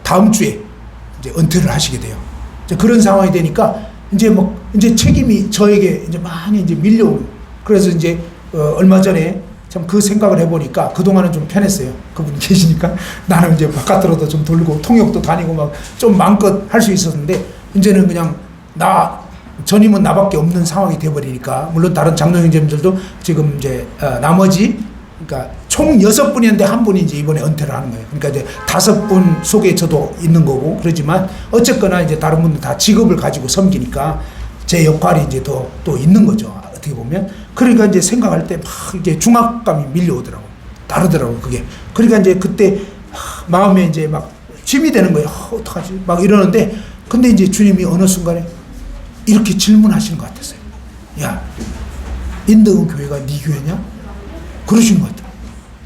다음 주에 이제 은퇴를 하시게 돼요. 이제 그런 상황이 되니까 이제 책임이 저에게 이제 많이 이제 밀려오고, 그래서 이제 얼마 전에 참 그 생각을 해보니까 그동안은 좀 편했어요. 그분이 계시니까 나는 이제 바깥으로도 좀 돌고 통역도 다니고 막 좀 마음껏 할 수 있었는데, 이제는 그냥 전임은 나밖에 없는 상황이 돼버리니까, 물론 다른 장로 형제님들도 지금 이제 나머지, 그러니까 총 6분이었는데 한 분이 이제 이번에 은퇴를 하는 거예요. 그러니까 이제 5분 속에 저도 있는 거고, 그러지만 어쨌거나 이제 다른 분들 다 직업을 가지고 섬기니까 제 역할이 이제 또 있는 거죠. 어떻게 보면. 그러니까 이제 생각할 때 막 이제 중압감이 밀려오더라고. 다르더라고, 그게. 그러니까 이제 그때 마음에 이제 막 짐이 되는 거예요. 어떡하지? 막 이러는데, 근데 이제 주님이 어느 순간에 이렇게 질문하시는 것 같았어요. 야, 인덕은 교회가 네 교회냐? 그러시는 것 같아요.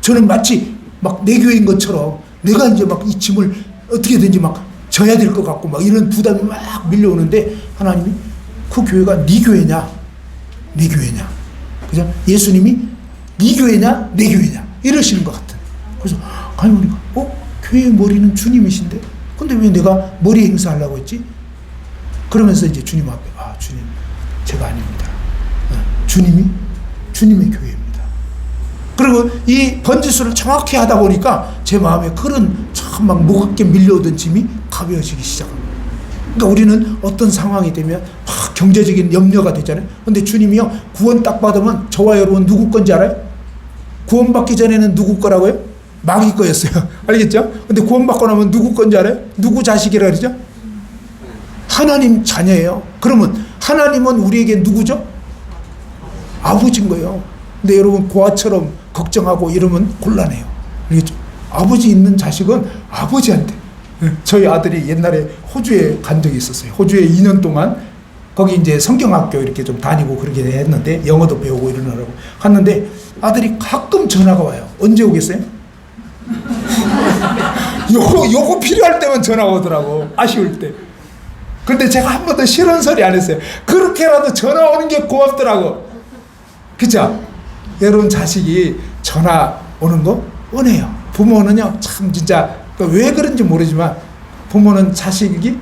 저는 마치 막 내 교회인 것처럼 내가 이제 막 이 짐을 어떻게든지 막 져야 될 것 같고 막 이런 부담이 막 밀려오는데, 하나님이 그 교회가 네 교회냐? 내 교회냐? 그죠? 예수님이 네 교회냐? 내 교회냐? 이러시는 것 같아요. 그래서 가만히 보니까 교회의 머리는 주님이신데 근데 왜 내가 머리 행사하려고 했지? 그러면서 이제 주님 앞에 주님 제가 아닙니다. 주님이 주님의 교회입니다. 그리고 이 번지수를 정확히 하다 보니까 제 마음에 그런 참 막 무겁게 밀려오던 짐이 가벼워지기 시작합니다. 그러니까 우리는 어떤 상황이 되면 막 경제적인 염려가 되잖아요. 근데 주님이요, 구원 딱 받으면 저와 여러분 누구 건지 알아요? 구원받기 전에는 누구 거라고요? 마귀 거였어요. 알겠죠? 근데 구원받고 나면 누구 건지 알아요? 누구 자식이라 그러죠? 하나님 자녀예요. 그러면 하나님은 우리에게 누구죠? 아버지인 거예요. 근데 여러분 고아처럼 걱정하고 이러면 곤란해요. 알겠죠? 아버지 있는 자식은 아버지한테. 저희 아들이 옛날에 호주에 간 적이 있었어요. 호주에 2년 동안 거기 이제 성경학교 이렇게 좀 다니고 그러게 했는데, 영어도 배우고 이러느라고 갔는데, 아들이 가끔 전화가 와요. 언제 오겠어요? 요거 필요할 때만 전화가 오더라고. 아쉬울 때. 근데 제가 한 번도 싫은 소리 안 했어요. 그렇게라도 전화 오는 게 고맙더라고. 그죠? 여러분 자식이 전화 오는 거 원해요. 부모는요, 참 진짜 왜 그런지 모르지만 부모는 자식이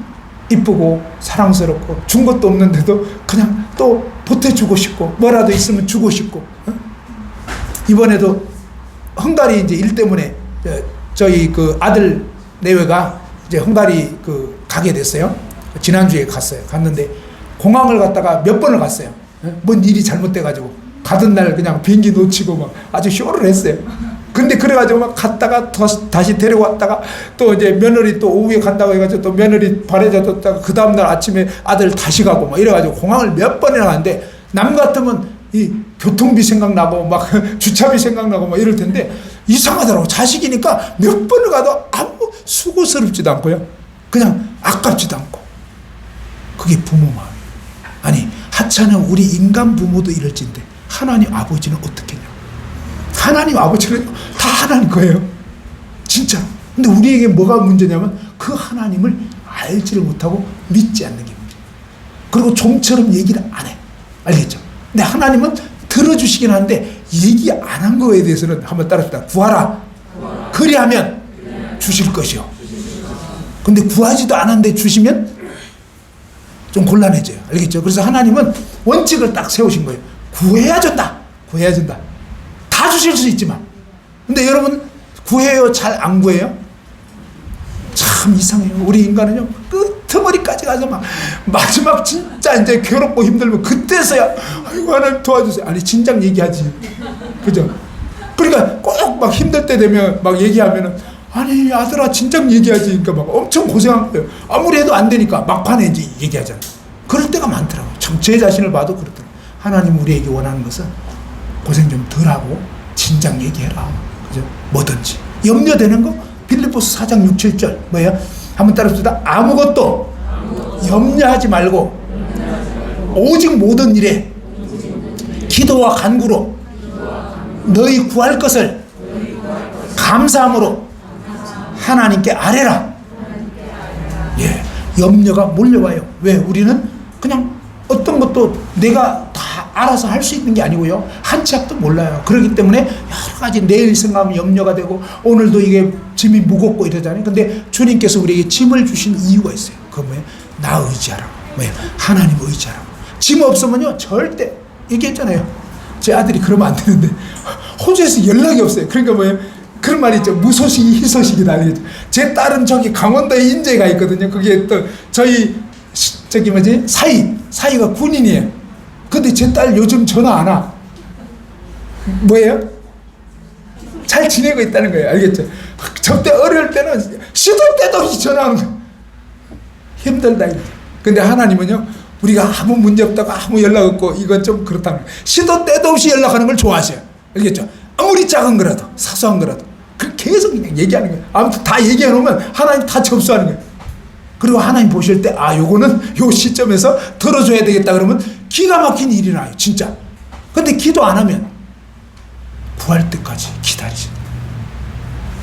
이쁘고 사랑스럽고 준 것도 없는데도 그냥 또 보태주고 싶고 뭐라도 있으면 주고 싶고. 이번에도 헝가리 이제 일 때문에 저희 그 아들 내외가 이제 헝가리 가게 됐어요. 지난주에 갔는데 공항을 갔다가 몇 번을 갔어요. 뭔 일이 잘못돼가지고 가던 날 그냥 비행기 놓치고 막 아주 쇼를 했어요. 근데 그래가지고 막 갔다가 다시 데려왔다가 또 이제 며느리 또 오후에 간다고 해가지고 또 며느리 바래져뒀다가 그 다음날 아침에 아들 다시 가고 막 이래가지고 공항을 몇 번이나 갔는데, 남 같으면 이 교통비 생각나고 막 주차비 생각나고 막 이럴 텐데 이상하더라고. 자식이니까 몇 번을 가도 아무 수고스럽지도 않고요. 그냥 아깝지도 않고. 그게 부모 마음이에요. 아니, 하찮은 우리 인간 부모도 이럴진데 하나님 아버지는 어떻게 했냐? 하나님 아버지는 다 하나님 거예요. 진짜. 근데 우리에게 뭐가 문제냐면 그 하나님을 알지를 못하고 믿지 않는 게 문제예요. 그리고 좀처럼 얘기를 안 해. 알겠죠? 근데 하나님은 들어주시긴 하는데 얘기 안 한 거에 대해서는 한번 따라합시다. 구하라. 그리하면 주실 것이요. 근데 구하지도 않았는데 주시면 좀 곤란해져요. 알겠죠? 그래서 하나님은 원칙을 딱 세우신 거예요. 구해야 준다. 구해야 준다. 다 주실 수 있지만. 근데 여러분 구해요? 잘 안 구해요? 참 이상해요. 우리 인간은요, 끄트머리까지 가서 막 마지막 진짜 이제 괴롭고 힘들면 그때서야 아이고 하나님 도와주세요. 아니 진작 얘기하지. 그죠? 그러니까 꼭 막 힘들 때 되면 막 얘기하면은 아니 아들아 진작 얘기하지. 그러니까 막 엄청 고생한 거예요. 아무리 해도 안 되니까 막판에 이제 얘기하잖아요. 그럴 때가 많더라고요. 참 제 자신을 봐도 그렇더라고요. 하나님 우리에게 원하는 것은 고생 좀 덜하고 진작 얘기해라. 그죠? 뭐든지. 염려되는 거? 빌립보서 4장 6, 7절. 뭐예요? 한번 따라합시다. 아무것도 염려하지 말고 오직 모든 일에 기도와 간구로 너희 구할 것을 감사함으로 하나님께 아뢰라. 염려가 몰려와요. 왜? 우리는 그냥 어떤 것도 내가 다 알아서 할 수 있는 게 아니고요. 한 치 앞도 몰라요. 그렇기 때문에 여러 가지 내일 생각하면 염려가 되고 오늘도 이게 짐이 무겁고 이러잖아요. 근데 주님께서 우리에게 짐을 주신 이유가 있어요. 그건 뭐예요? 나 의지하라고. 뭐예요? 하나님 의지하라고. 짐 없으면요 절대 얘기했잖아요. 제 아들이 그러면 안 되는데 호주에서 연락이 없어요. 그러니까 뭐예요? 그런 말이 있죠. 무소식이 희소식이다. 알겠죠? 제 딸은 저기 강원도에 인제가 있거든요. 그게 또 저희 저기 뭐지 사이가 군인이에요. 근데 제 딸 요즘 전화 안 와. 뭐예요? 잘 지내고 있다는 거예요. 알겠죠? 저때 어릴 때는 시도 때도 없이 전화하는 거예요. 힘들다. 근데 하나님은요, 우리가 아무 문제 없다고 아무 연락 없고 이건 좀 그렇다는 거예요. 시도 때도 없이 연락하는 걸 좋아하셔요. 알겠죠? 아무리 작은 거라도 사소한 거라도 그 계속 그냥 얘기하는 거예요. 아무튼 다 얘기해 놓으면 하나님 다 접수하는 거예요. 그리고 하나님 보실 때 요거는 요 시점에서 들어줘야 되겠다 그러면 기가 막힌 일이 나요. 진짜. 근데 기도 안 하면 부활 때까지 기다리죠.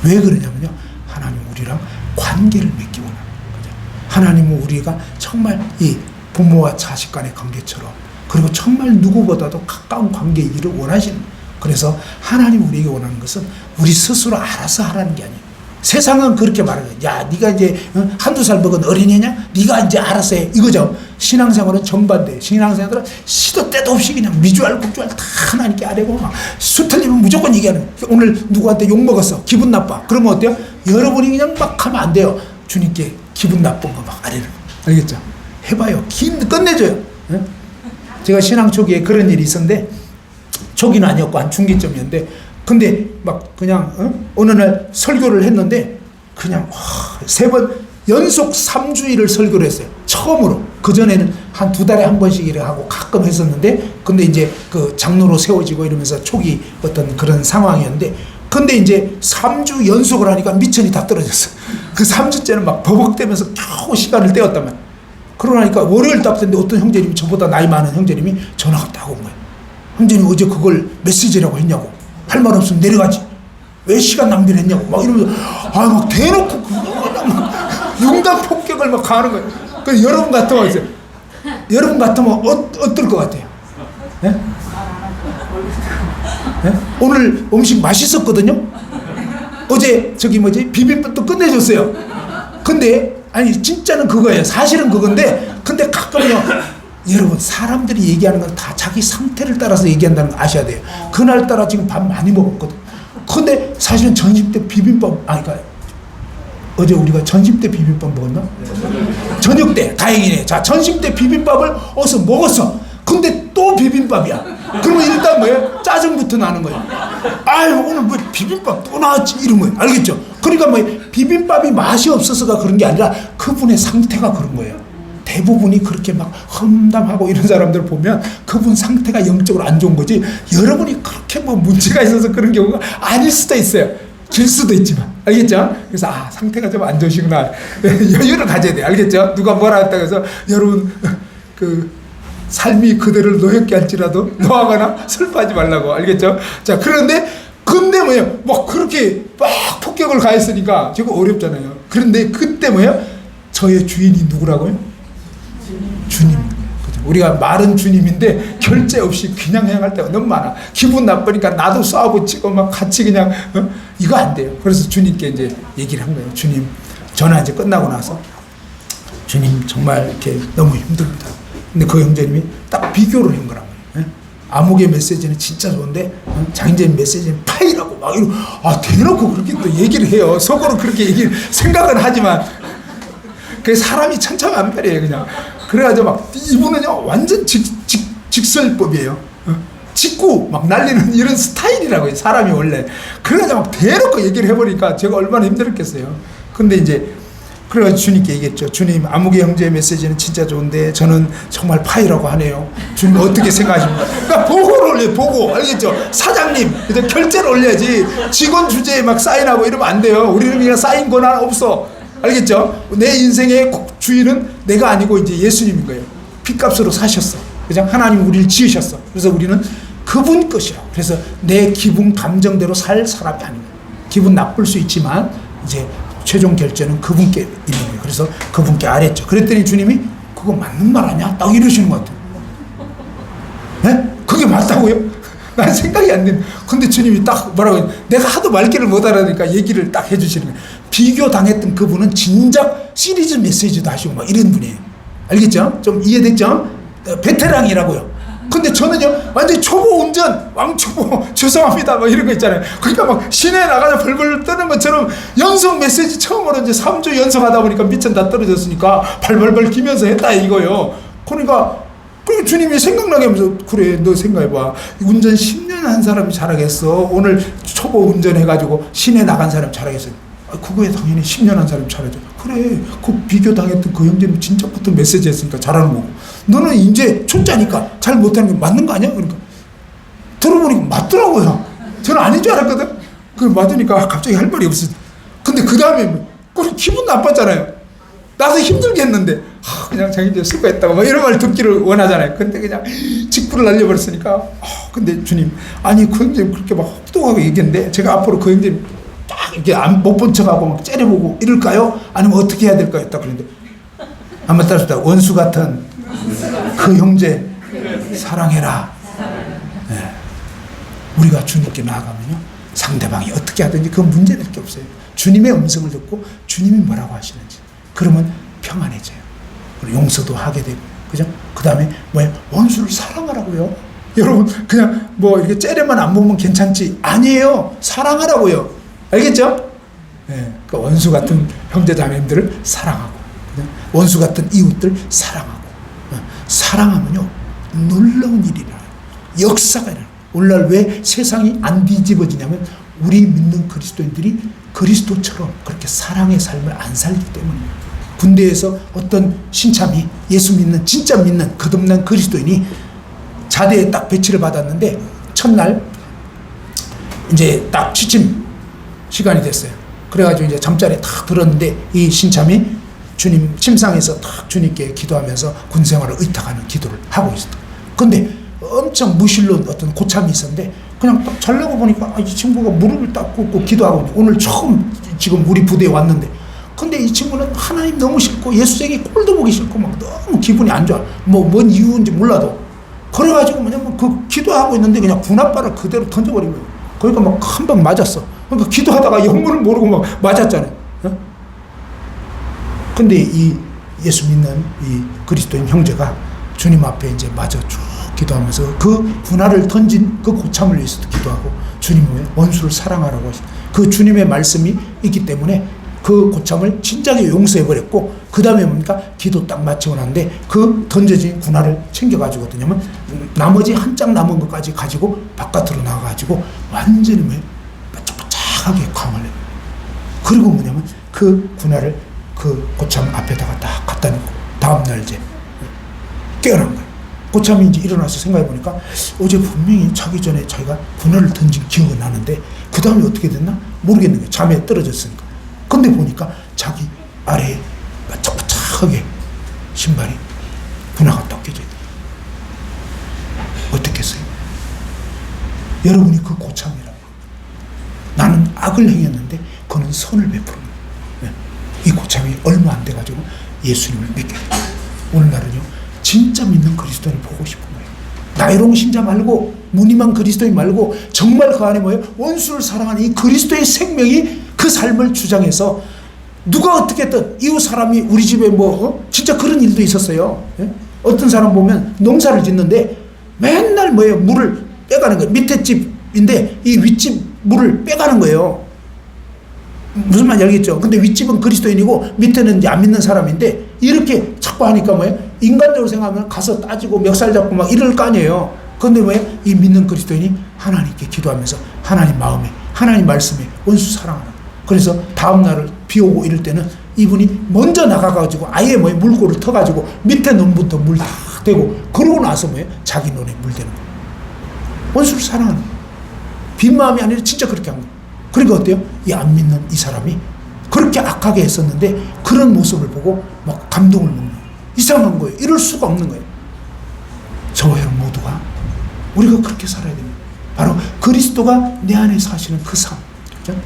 왜 그러냐면요, 하나님 우리랑 관계를 맺기 원하는 거죠. 하나님은 우리가 정말 이 부모와 자식 간의 관계처럼, 그리고 정말 누구보다도 가까운 관계이기를 원하시는 거예요. 그래서 하나님 우리에게 원하는 것은 우리 스스로 알아서 하라는 게 아니에요. 세상은 그렇게 말해요. 야, 네가 이제 한두 살 먹은 어린애냐? 네가 이제 알아서 해. 이거죠. 신앙생활은 정반대예요. 신앙생활은 시도 때도 없이 그냥 미주알 국주알 다 하나님께 아뢰고 막 수틀리면 무조건 얘기하는 거예요. 오늘 누구한테 욕먹었어. 기분 나빠. 그러면 어때요? 여러분이 그냥 막 하면 안 돼요. 주님께 기분 나쁜 거 막 아뢰는 거예요. 알겠죠? 해봐요. 끝내줘요. 제가 신앙 초기에 그런 일이 있었는데, 초기는 아니었고 한 중기점이었는데, 근데 막 그냥 어느 날 설교를 했는데 그냥 3번 연속 3주일을 설교를 했어요. 처음으로. 그전에는 한 2달에 한 번씩 이래 하고 가끔 했었는데, 근데 이제 그 장로로 세워지고 이러면서 초기 어떤 그런 상황이었는데, 근데 이제 3주 연속을 하니까 미천이 다 떨어졌어. 그 3주째는 막 버벅대면서 겨우 시간을 때웠단 말이야. 그러니까 월요일 답했는데 어떤 형제님이, 저보다 나이 많은 형제님이 전화가 딱 온 거예요. 형제님 어제 그걸 메시지라고 했냐고. 할 말 없으면 내려가지. 왜 시간 낭비를 했냐고. 막 이러면서, 막 대놓고, 막 융단 폭격을 막 가는 거예요. 그래서 여러분 같으면 어때요? 여러분 같으면 어떨 것 같아요? 네? 네? 오늘 음식 맛있었거든요? 어제 저기 뭐지? 비빔밥도 끝내줬어요. 근데, 아니, 진짜는 그거예요. 사실은 그건데, 근데 가끔요, 여러분, 사람들이 얘기하는 건 다 자기 상태를 따라서 얘기한다는 거 아셔야 돼요. 그날따라 지금 밥 많이 먹었거든. 근데 사실은 전심 때 비빔밥, 그러니까 어제 우리가 전심 때 비빔밥 먹었나? 저녁 때, 다행이네. 자, 전심 때 비빔밥을 어서 먹었어. 근데 또 비빔밥이야. 그러면 일단 뭐예요? 짜증부터 나는 거예요. 아유, 오늘 뭐 비빔밥 또 나왔지? 이런 거예요. 알겠죠? 그러니까 뭐 비빔밥이 맛이 없어서가 그런 게 아니라 그분의 상태가 그런 거예요. 대부분이 그렇게 막 험담하고 이런 사람들 보면 그분 상태가 영적으로 안 좋은 거지, 여러분이 그렇게 뭐 문제가 있어서 그런 경우가 아닐 수도 있어요. 길 수도 있지만. 알겠죠? 그래서 상태가 좀 안 좋으시구나. 여유를 가져야 돼요. 알겠죠? 누가 뭐라 했다고 해서 여러분 그 삶이 그대를 노엽게 할지라도 노하거나 슬퍼하지 말라고. 알겠죠? 자, 그런데 근데 뭐예요? 막 그렇게 막 폭격을 가했으니까 저거 어렵잖아요. 그런데 그때 뭐예요? 저의 주인이 누구라고요? 주님. 우리가 말은 주님인데 결제 없이 그냥 행할 때가 너무 많아. 기분 나쁘니까 나도 쏴붙이고 막 같이 그냥 이거 안 돼요. 그래서 주님께 이제 얘기를 한 거예요. 주님, 전화 이제 끝나고 나서 주님 정말 이렇게 너무 힘듭니다. 근데 그 형제님이 딱 비교를 한 거란 말이에요. 암흑의 메시지는 진짜 좋은데 장인재님 메시지는 파이라고 막 이러고, 대놓고 그렇게 또 얘기를 해요. 속으로 그렇게 얘기를 생각은 하지만 그 사람이 천차만별이에요. 그냥 그래가지고 막 이분은요 완전 직설법이에요. 직구 막 날리는 이런 스타일이라고요. 사람이 원래. 그래가지고 막 대놓고 얘기를 해버리니까 제가 얼마나 힘들었겠어요. 근데 이제 그래가지고 주님께 얘기했죠. 주님, 암흑의 형제의 메시지는 진짜 좋은데 저는 정말 파이라고 하네요. 주님 어떻게 생각하십니까? 그러니까 보고를 올려요. 보고. 알겠죠? 사장님 결제를 올려야지 직원 주제에 막 사인하고 이러면 안 돼요. 우리는 그냥 사인 권한 없어. 알겠죠? 내 인생의 주인은 내가 아니고 이제 예수님인 거예요. 핏값으로 사셨어. 그냥 하나님 우리를 지으셨어. 그래서 우리는 그분 것이라고. 그래서 내 기분 감정대로 살 사람이 아닌 거예요. 기분 나쁠 수 있지만 이제 최종 결정은 그분께 있는 거예요. 그래서 그분께 아랬죠. 그랬더니 주님이 그거 맞는 말 아니야? 딱 이러시는 것 같아요. 네? 그게 맞다고요? 난 생각이 안 되는. 근데 주님이 딱 뭐라고, 내가 하도 말귀를 못 알아니까 얘기를 딱 해주시는 거예요. 비교당했던 그분은 진작 시리즈 메시지도 하시고 막 이런 분이에요. 알겠죠? 좀 이해됐죠? 베테랑이라고요. 근데 저는요, 완전히 초보 운전, 왕초보, 죄송합니다, 막 이런 거 있잖아요. 그러니까 막 시내에 나가서 벌벌 떠는 것처럼 연속 메시지 처음으로 이제 3주 연속하다 보니까 미천 다 떨어졌으니까 발발발 기면서 했다 이거요. 그러니까 주님이 생각나게 하면서, 그래, 너 생각해봐. 운전 10년 한 사람이 잘하겠어. 오늘 초보 운전해가지고 시내 나간 사람 잘하겠어. 그거에 당연히 10년 한 사람이 잘하죠. 그래, 그 비교당했던 그 형제는 진짜부터 메시지 했으니까 잘하는 거고, 너는 이제 초짜니까 잘 못하는 게 맞는 거 아니야? 그러니까 들어보니까 맞더라고요. 저는 아닌 줄 알았거든. 그 맞으니까 갑자기 할 말이 없어. 근데 그 다음에 기분 나빴잖아요. 나도 힘들게 했는데 그냥 자기 수고했다고 막 이런 말 듣기를 원하잖아요. 근데 그냥 직불을 날려버렸으니까 근데 주님, 아니 그 형제님 그렇게 막 혹독하게 얘기했는데 제가 앞으로 그 형제님 딱 이렇게 못 본 척하고 막 째려보고 이럴까요? 아니면 어떻게 해야 될까요? 딱 그랬는데 한번 따라서 원수 같은 그 형제 사랑해라. 네. 우리가 주님께 나아가면요, 상대방이 어떻게 하든지 그 문제될 게 없어요. 주님의 음성을 듣고 주님이 뭐라고 하시는지, 그러면 평안해져요. 그리고 용서도 하게 되고, 그죠? 그 다음에 뭐예요? 원수를 사랑하라고요. 여러분, 그냥 뭐 이렇게 째려만 안 보면 괜찮지, 아니에요. 사랑하라고요. 알겠죠? 네. 그 원수 같은 형제자매님들을 사랑하고, 그죠? 원수 같은 이웃들 사랑하고, 사랑하면요 놀라운 일이 일어나요. 역사가 일어나요. 오늘날 왜 세상이 안 뒤집어지냐면 우리 믿는 그리스도인들이 그리스도처럼 그렇게 사랑의 삶을 안 살기 때문이에요. 군대에서 어떤 신참이, 예수 믿는, 진짜 믿는 거듭난 그리스도인이 자대에 딱 배치를 받았는데 첫날 이제 딱 취침 시간이 됐어요. 그래가지고 이제 잠자리에 딱 들었는데 이 신참이 주님 침상에서 딱 주님께 기도하면서 군생활을 의탁하는 기도를 하고 있었다. 근데 엄청 무실론 어떤 고참이 있었는데 그냥 딱 잘라고 보니까 이 친구가 무릎을 딱 꿇고 기도하고 있는데, 오늘 처음 지금 우리 부대에 왔는데, 근데 이 친구는 하나님 너무 싫고 예수쟁이 꼴도 보기 싫고 막 너무 기분이 안 좋아. 뭔 이유인지 몰라도. 그래가지고 뭐냐면 그 기도하고 있는데 그냥 군합발을 그대로 던져버린 거예요. 그러니까 막 한 방 맞았어. 그러니까 기도하다가 영문을 모르고 막 맞았잖아요. 어? 근데 이 예수 믿는 이 그리스도인 형제가 주님 앞에 이제 마저 쭉 기도하면서 그 분화를 던진 그 고참을 위해서도 기도하고, 주님의 원수를 사랑하라고 하신 그 주님의 말씀이 있기 때문에 그 고참을 진작에 용서해버렸고, 그 다음에 뭡니까? 기도 딱 마치고 났는데 그 던져진 군화를 챙겨가지고 어떠냐면 나머지 한 짝 남은 것까지 가지고 바깥으로 나가가지고 완전히 바짝바짝하게 강을 내요. 그리고 뭐냐면 그 군화를 그 고참 앞에다가 딱 갖다 놓고 다음날 이제 깨어난 거예요. 고참이 이제 일어나서 생각해보니까 어제 분명히 자기 전에 자기가 분화를 던진 기억은 나는데 그 다음에 어떻게 됐나 모르겠는 거예요. 잠에 떨어졌으니까. 근데 보니까 자기 아래에 바짝바짝하게 신발이 분화가 딱 껴져 있다. 어떻겠어요? 여러분이 그 고참이라고. 나는 악을 행했는데 그는 선을 베푸는 거예요. 이 고참이 얼마 안 돼가지고 예수님을 믿게 됐어요. 오늘날은요, 진짜 믿는 그리스도인을 보고 싶은 거예요. 나이롱 신자 말고, 무늬만 그리스도인 말고, 정말 그 안에 뭐예요? 원수를 사랑하는 이 그리스도의 생명이 그 삶을 주장해서, 누가 어떻게 했든 이웃 사람이 우리 집에 진짜 그런 일도 있었어요. 예? 어떤 사람 보면 농사를 짓는데 맨날 뭐예요? 물을 빼가는 거예요. 밑에 집인데 이 윗집 물을 빼가는 거예요. 무슨 말인지 알겠죠? 근데 윗집은 그리스도인이고 밑에는 이제 안 믿는 사람인데, 이렇게 자꾸 하니까 뭐예요? 인간적으로 생각하면 가서 따지고 멱살 잡고 막 이럴 거 아니에요. 그런데 뭐예요? 이 믿는 그리스도인이 하나님께 기도하면서 하나님 마음에, 하나님 말씀에 원수 사랑하는. 그래서 다음날을 비 오고 이럴 때는 이분이 먼저 나가가지고 아예 뭐예요? 물고를 터가지고 밑에 놈부터 물 다 대고, 그러고 나서 뭐예요? 자기 눈에 물 대는 거예요. 원수를 사랑하는 거예요. 빈 마음이 아니라 진짜 그렇게 한 거예요. 그러니까 어때요? 이 안 믿는 이 사람이 그렇게 악하게 했었는데 그런 모습을 보고 막 감동을 먹는 거예요. 이상한 거예요. 이럴 수가 없는 거예요. 저와 여러분 모두가 우리가 그렇게 살아야 됩니다. 바로 그리스도가 내 안에 사시는 그 삶. 그렇죠?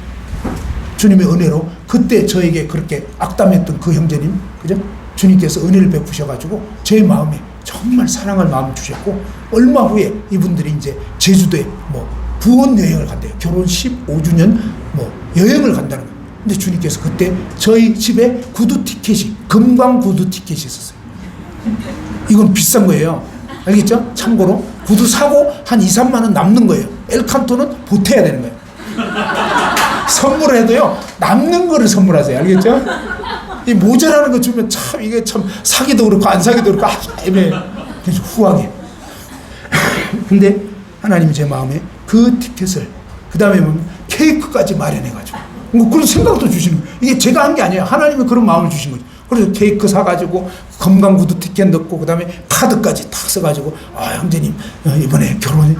주님의 은혜로 그때 저에게 그렇게 악담했던 그 형제님, 그죠? 주님께서 은혜를 베푸셔가지고 제 마음에 정말 사랑할 마음을 주셨고, 얼마 후에 이분들이 이제 제주도에 뭐 부원 여행을 간대요. 결혼 15주년 뭐 여행을 간다는 거예요. 근데 주님께서 그때 저희 집에 구두 티켓이, 금광 구두 티켓이 있었어요. 이건 비싼 거예요. 알겠죠? 참고로 구두 사고 한 2, 3만 원 남는 거예요. 엘칸토는 보태야 되는 거예요. 선물을 해도요, 남는 거를 선물하세요. 알겠죠? 이 모자라는 거 주면 참, 이게 참 사기도 그렇고 안 사기도 그렇고 아주 애매해요. 그래서 후하게. 근데 하나님이 제 마음에 그 티켓을, 그 다음에 케이크까지 마련해가지고, 뭐 그런 생각도 주시는 거예요. 이게 제가 한 게 아니에요. 하나님이 그런 마음을 주신 거죠. 그래서 케이크 사가지고 건강구두 티켓 넣고, 그 다음에 카드까지 탁 써가지고, 아, 형제님, 이번에 결혼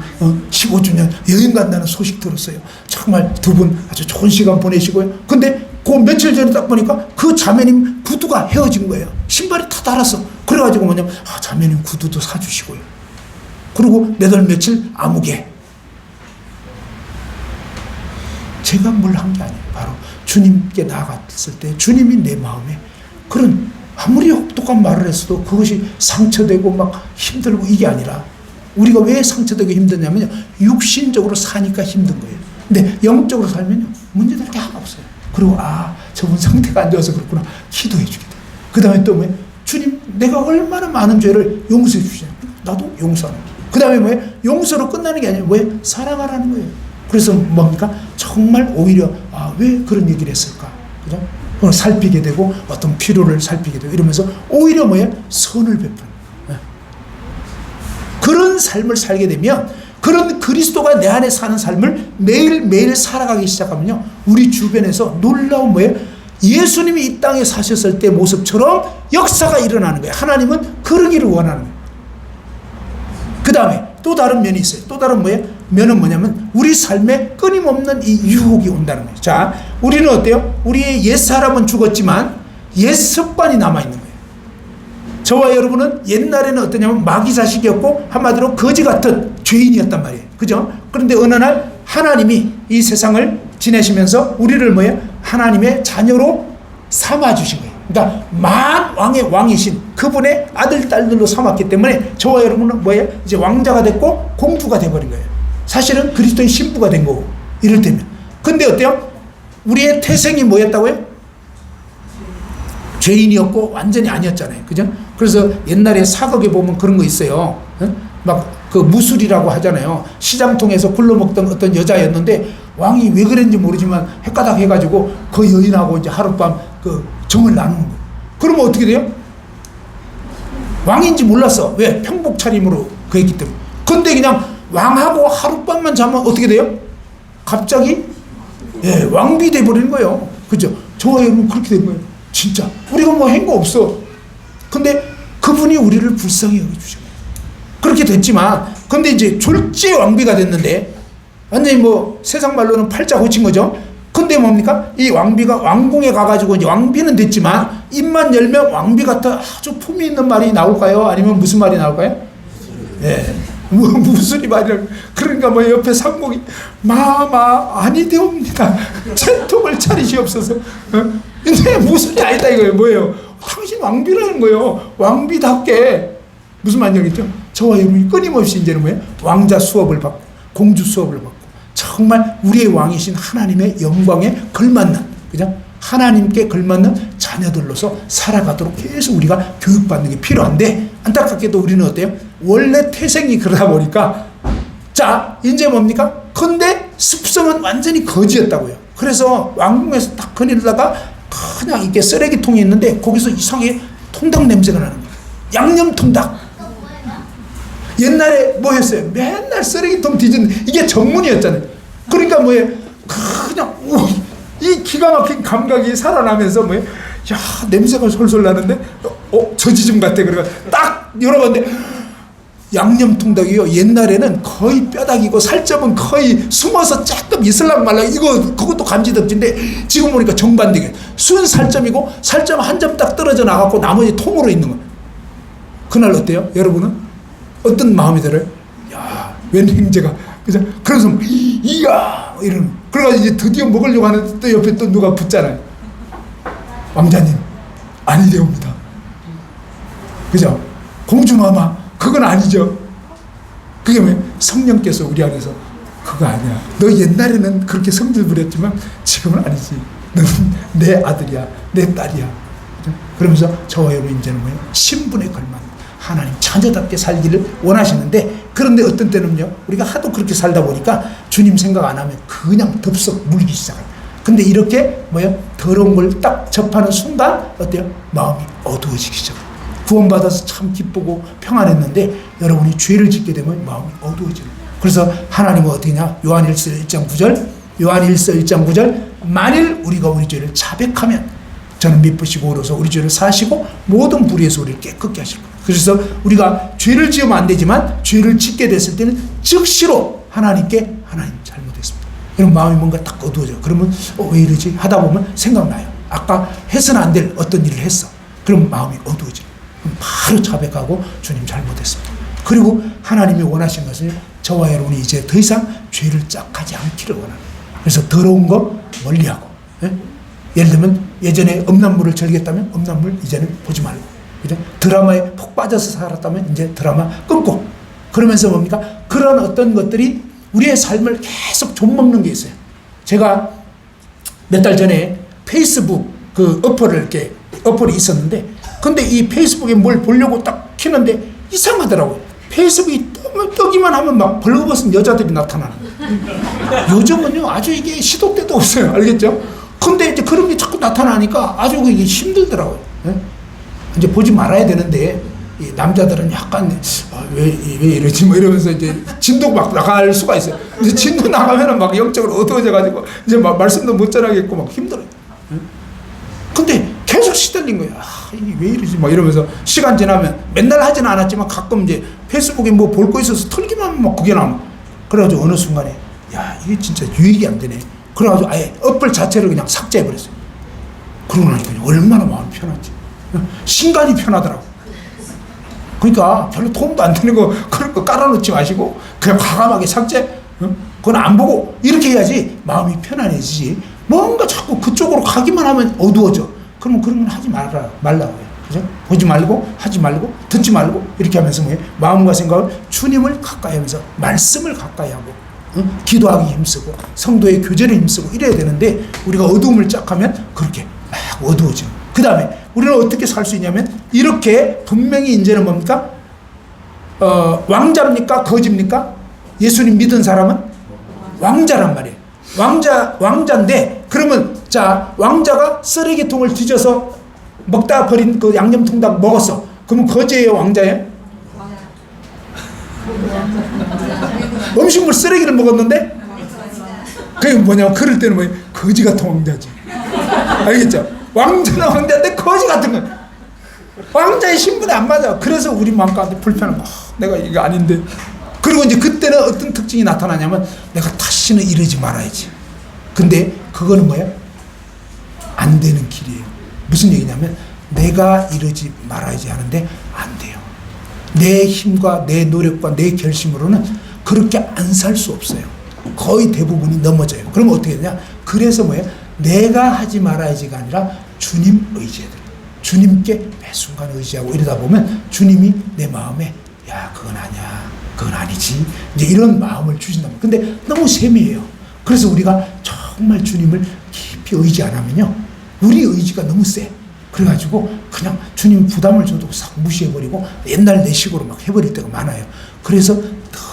15주년 여행 간다는 소식 들었어요. 정말 두 분 아주 좋은 시간 보내시고요. 근데 그 며칠 전에 딱 보니까 그 자매님 구두가 헤어진 거예요. 신발이 다 닳았어. 그래가지고 뭐냐면, 아, 자매님 구두도 사주시고요. 그리고 몇 월 며칠 아무개. 제가 뭘 한 게 아니에요. 바로 주님께 나아갔을 때 주님이 내 마음에 그런, 아무리 혹독한 말을 했어도 그것이 상처되고 막 힘들고 이게 아니라, 우리가 왜 상처되고 힘드냐면요, 육신적으로 사니까 힘든 거예요. 근데 영적으로 살면요, 문제될 게 하나 없어요. 그리고 아, 저분 상태가 안 좋아서 그렇구나, 기도해 주겠다. 그 다음에 또 뭐예요? 주님, 내가 얼마나 많은 죄를 용서해 주시냐, 나도 용서하는 거예요. 그 다음에 뭐예요? 용서로 끝나는 게 아니에요. 왜? 사랑하라는 거예요. 그래서 뭡니까? 정말 오히려, 아, 왜 그런 얘기를 했을까? 그죠? 그걸 살피게 되고, 어떤 필요를 살피게 되고, 이러면서 오히려 뭐예요? 선을 베푸는 거예요. 그런 삶을 살게 되면, 그런 그리스도가 내 안에 사는 삶을 매일매일 살아가기 시작하면요, 우리 주변에서 놀라운 뭐예요? 예수님이 이 땅에 사셨을 때 모습처럼 역사가 일어나는 거예요. 하나님은 그러기를 원하는 거예요. 그 다음에 또 다른 면이 있어요. 또 다른 뭐예요? 면은 뭐냐면, 우리 삶에 끊임없는 이 유혹이 온다는 거예요. 자, 우리는 어때요? 우리의 옛사람은 죽었지만 옛 습관이 남아있는 거예요. 저와 여러분은 옛날에는 어떠냐면 마귀 자식이었고, 한마디로 거지 같은 죄인이었단 말이에요. 그죠? 그런데 어느 날 하나님이 이 세상을 지내시면서 우리를 뭐예요? 하나님의 자녀로 삼아주신 거예요. 그러니까 만왕의 왕이신 그분의 아들, 딸들로 삼았기 때문에 저와 여러분은 뭐예요? 이제 왕자가 됐고 공주가 돼버린 거예요. 사실은 그리스도의 신부가 된 거고, 이럴 때면. 근데 어때요? 우리의 태생이 뭐였다고요? 죄인이었고 완전히 아니었잖아요. 그죠? 그래서 옛날에 사극에 보면 그런 거 있어요. 막 그 무술이라고 하잖아요. 시장통에서 굴러먹던 어떤 여자였는데, 왕이 왜 그랬는지 모르지만 헷가닥 해가지고 그 여인하고 이제 하룻밤 그 정을 나누는 거예요. 그러면 어떻게 돼요? 왕인지 몰랐어. 왜? 평복 차림으로 그 했기 때문에. 근데 그냥 왕하고 하룻밤만 자면 어떻게 돼요? 갑자기, 예, 왕비 돼버리는 거예요. 그죠? 저와 여러분 그렇게 된 거예요. 진짜. 우리가 뭐 한 거 없어. 근데 그분이 우리를 불쌍히 여겨주셔요. 그렇게 됐지만, 근데 이제 졸지의 왕비가 됐는데, 완전히 뭐 세상 말로는 팔자 고친 거죠. 근데 뭡니까? 이 왕비가 왕궁에 가가지고 이제 왕비는 됐지만, 입만 열면 왕비 같은 아주 품이 있는 말이 나올까요? 아니면 무슨 말이 나올까요? 예. 무슨 말이라고. 그러니까 뭐 옆에 상공이 마마 아니되옵니다. 채통을 차리시옵소서. 근데 무술이 아니다 이거예요. 뭐예요? 당신 왕비라는 거예요. 왕비답게. 무슨 말이겠죠? 저와 여러분이 끊임없이 이제는 뭐예요? 왕자 수업을 받고, 공주 수업을 받고, 정말 우리의 왕이신 하나님의 영광에 걸맞는, 그죠? 하나님께 걸맞는 자녀들로서 살아가도록 계속 우리가 교육받는 게 필요한데, 안타깝게도 우리는 어때요? 원래 태생이 그러다 보니까, 자, 이제 뭡니까? 근데 습성은 완전히 거지였다고요. 그래서 왕궁에서 딱 거닐다가 그냥 이게 쓰레기통이 있는데, 거기서 이상하게 통닭 냄새가 나는 거예요. 양념통닭. 옛날에 뭐 했어요? 맨날 쓰레기통 뒤지는, 이게 전문이었잖아요. 그러니까 뭐예요? 그냥 이 기가 막힌 감각이 살아나면서 뭐예요? 야, 냄새가 솔솔 나는데, 저지좀 같아. 그러니까 딱 열어봤는데, 양념통닭이요, 옛날에는 거의 뼈다귀고 살점은 거의 숨어서 조금 있을랑 말랑, 그것도 감지덕진데, 지금 보니까 정반대게 순 살점이고, 살점 한 점 딱 떨어져 나가고 나머지 통으로 있는 거예요. 그날 어때요? 여러분은? 어떤 마음이 들어요? 야, 웬 행제가. 그죠? 그래서, 이야, 이러는. 그래가지고 이제 드디어 먹으려고 하는데 또 옆에 또 누가 붙잖아요. 왕자님, 아니되옵니다. 그죠? 공주마마, 그건 아니죠. 그게 뭐예요? 성령께서 우리 안에서 그거 아니야. 너 옛날에는 그렇게 성질 부렸지만 지금은 아니지. 너는 내 아들이야, 내 딸이야. 그죠? 그러면서 저와 여러분 이제는 뭐예요? 신분에 걸맞는 하나님 자녀답게 살기를 원하시는데, 그런데 어떤 때는요, 우리가 하도 그렇게 살다 보니까 주님 생각 안 하면 그냥 덥석 물기 시작해요. 근데 이렇게 뭐예요? 더러운 걸 딱 접하는 순간 어때요? 마음이 어두워지기 시작해요. 구원받아서 참 기쁘고 평안했는데 여러분이 죄를 짓게 되면 마음이 어두워져요. 그래서 하나님은 어떻게냐? 요한일서 1장 9절, 요한일서 1장 9절, 만일 우리가 우리 죄를 자백하면 저는 미쁘시고 오로서 우리 죄를 사시고 모든 불의에서 우리를 깨끗게 하실 거예요. 그래서 우리가 죄를 지으면 안 되지만 죄를 짓게 됐을 때는 즉시로 하나님께 하나님 잘못했습니다. 이런 마음이 뭔가 딱 어두워져요. 그러면 왜 이러지? 하다 보면 생각나요. 아까 해서는 안 될 어떤 일을 했어. 그럼 마음이 어두워져요. 그럼 바로 자백하고 주님 잘못했습니다. 그리고 하나님이 원하신 것은 저와 여러분이 이제 더 이상 죄를 짝하지 않기를 원합니다. 그래서 더러운 거 멀리하고, 예? 예를 들면 예전에 음란물을 즐겼다면 음란물 이제는 보지 말고, 그죠? 드라마에 푹 빠져서 살았다면 이제 드라마 끊고, 그러면서 뭡니까? 그런 어떤 것들이 우리의 삶을 계속 좀먹는 게 있어요. 제가 몇 달 전에 페이스북 그 어플이 있었는데, 근데 이 페이스북에 뭘 보려고 딱 키는데 이상하더라고요. 페이스북이 뜨기만 하면 막 벌거벗은 여자들이 나타나는 거예요. 요즘은요, 아주 이게 시도 때도 없어요. 알겠죠? 근데 이제 그런 게 자꾸 나타나니까 아주 이게 힘들더라고요. 네? 이제 보지 말아야 되는데, 이 남자들은 약간, 왜 이러지? 뭐 이러면서 이제 진도 막 나갈 수가 있어요. 이제 진도 나가면은 막 영적으로 어두워져가지고 이제 막 말씀도 못 전하겠고 막 힘들어요. 네? 근데 계속 시달린 거예요. 이게 왜 이러지? 막 이러면서 시간 지나면, 맨날 하지는 않았지만 가끔 이제 페이스북에 뭐 볼 거 있어서 털기만 하면 막 그게 나오고. 그래가지고 어느 순간에, 야, 이게 진짜 유익이 안 되네. 그래가지고 아예 어플 자체를 그냥 삭제해버렸어요. 그러고 나니까 얼마나 마음이 편하지. 신간이 편하더라고. 그러니까 별로 도움도 안 되는 거, 그런 거 깔아놓지 마시고 그냥 과감하게 삭제, 그건 안 보고 이렇게 해야지 마음이 편안해지지. 뭔가 자꾸 그쪽으로 가기만 하면 어두워져. 그러면 그런 건 하지 말라고요. 그죠? 보지 말고, 하지 말고, 듣지 말고, 이렇게 하면서 뭐예요? 마음과 생각을 주님을 가까이 하면서 말씀을 가까이 하고, 기도하기 힘쓰고, 성도의 교제를 힘쓰고 이래야 되는데, 우리가 어두움을 쫙 하면 그렇게 막 어두워져. 그 다음에 우리는 어떻게 살 수 있냐면, 이렇게 분명히 이제는 뭡니까? 왕자입니까? 거지입니까? 예수님 믿은 사람은 왕자란 말이에요. 왕자인데, 그러면 자, 왕자가 쓰레기통을 뒤져서 먹다가 버린 그 양념통닭 먹었어. 그러면 거지예요, 왕자예요? 음식물 쓰레기를 먹었는데? 그게 뭐냐면, 그럴 때는 뭐예요? 거지 같은 왕자지. 알겠죠? 왕자는 왕자인데 거지 같은 거. 왕자의 신분에 안 맞아. 그래서 우리 마음 가운데 불편한, 내가 이거 아닌데. 그리고 이제 그때는 어떤 특징이 나타나냐면, 내가 다시는 이러지 말아야지. 근데 그거는 뭐예요? 안 되는 길이에요. 무슨 얘기냐면, 내가 이러지 말아야지 하는데 안 돼요. 내 힘과 내 노력과 내 결심으로는 그렇게 안 살 수 없어요. 거의 대부분이 넘어져요. 그러면 어떻게 되냐? 그래서 뭐예요? 내가 하지 말아야지가 아니라 주님 의지해야 돼요. 주님께 매 순간 의지하고 이러다 보면 주님이 내 마음에, 야, 그건 아니야, 그건 아니지, 이제 이런 마음을 주신다면. 근데 너무 세미해요. 그래서 우리가 정말 주님을 깊이 의지 안 하면요, 우리 의지가 너무 세. 그래가지고 그냥 주님 부담을 줘도 싹 무시해버리고 옛날 내 식으로 막 해버릴 때가 많아요. 그래서 늘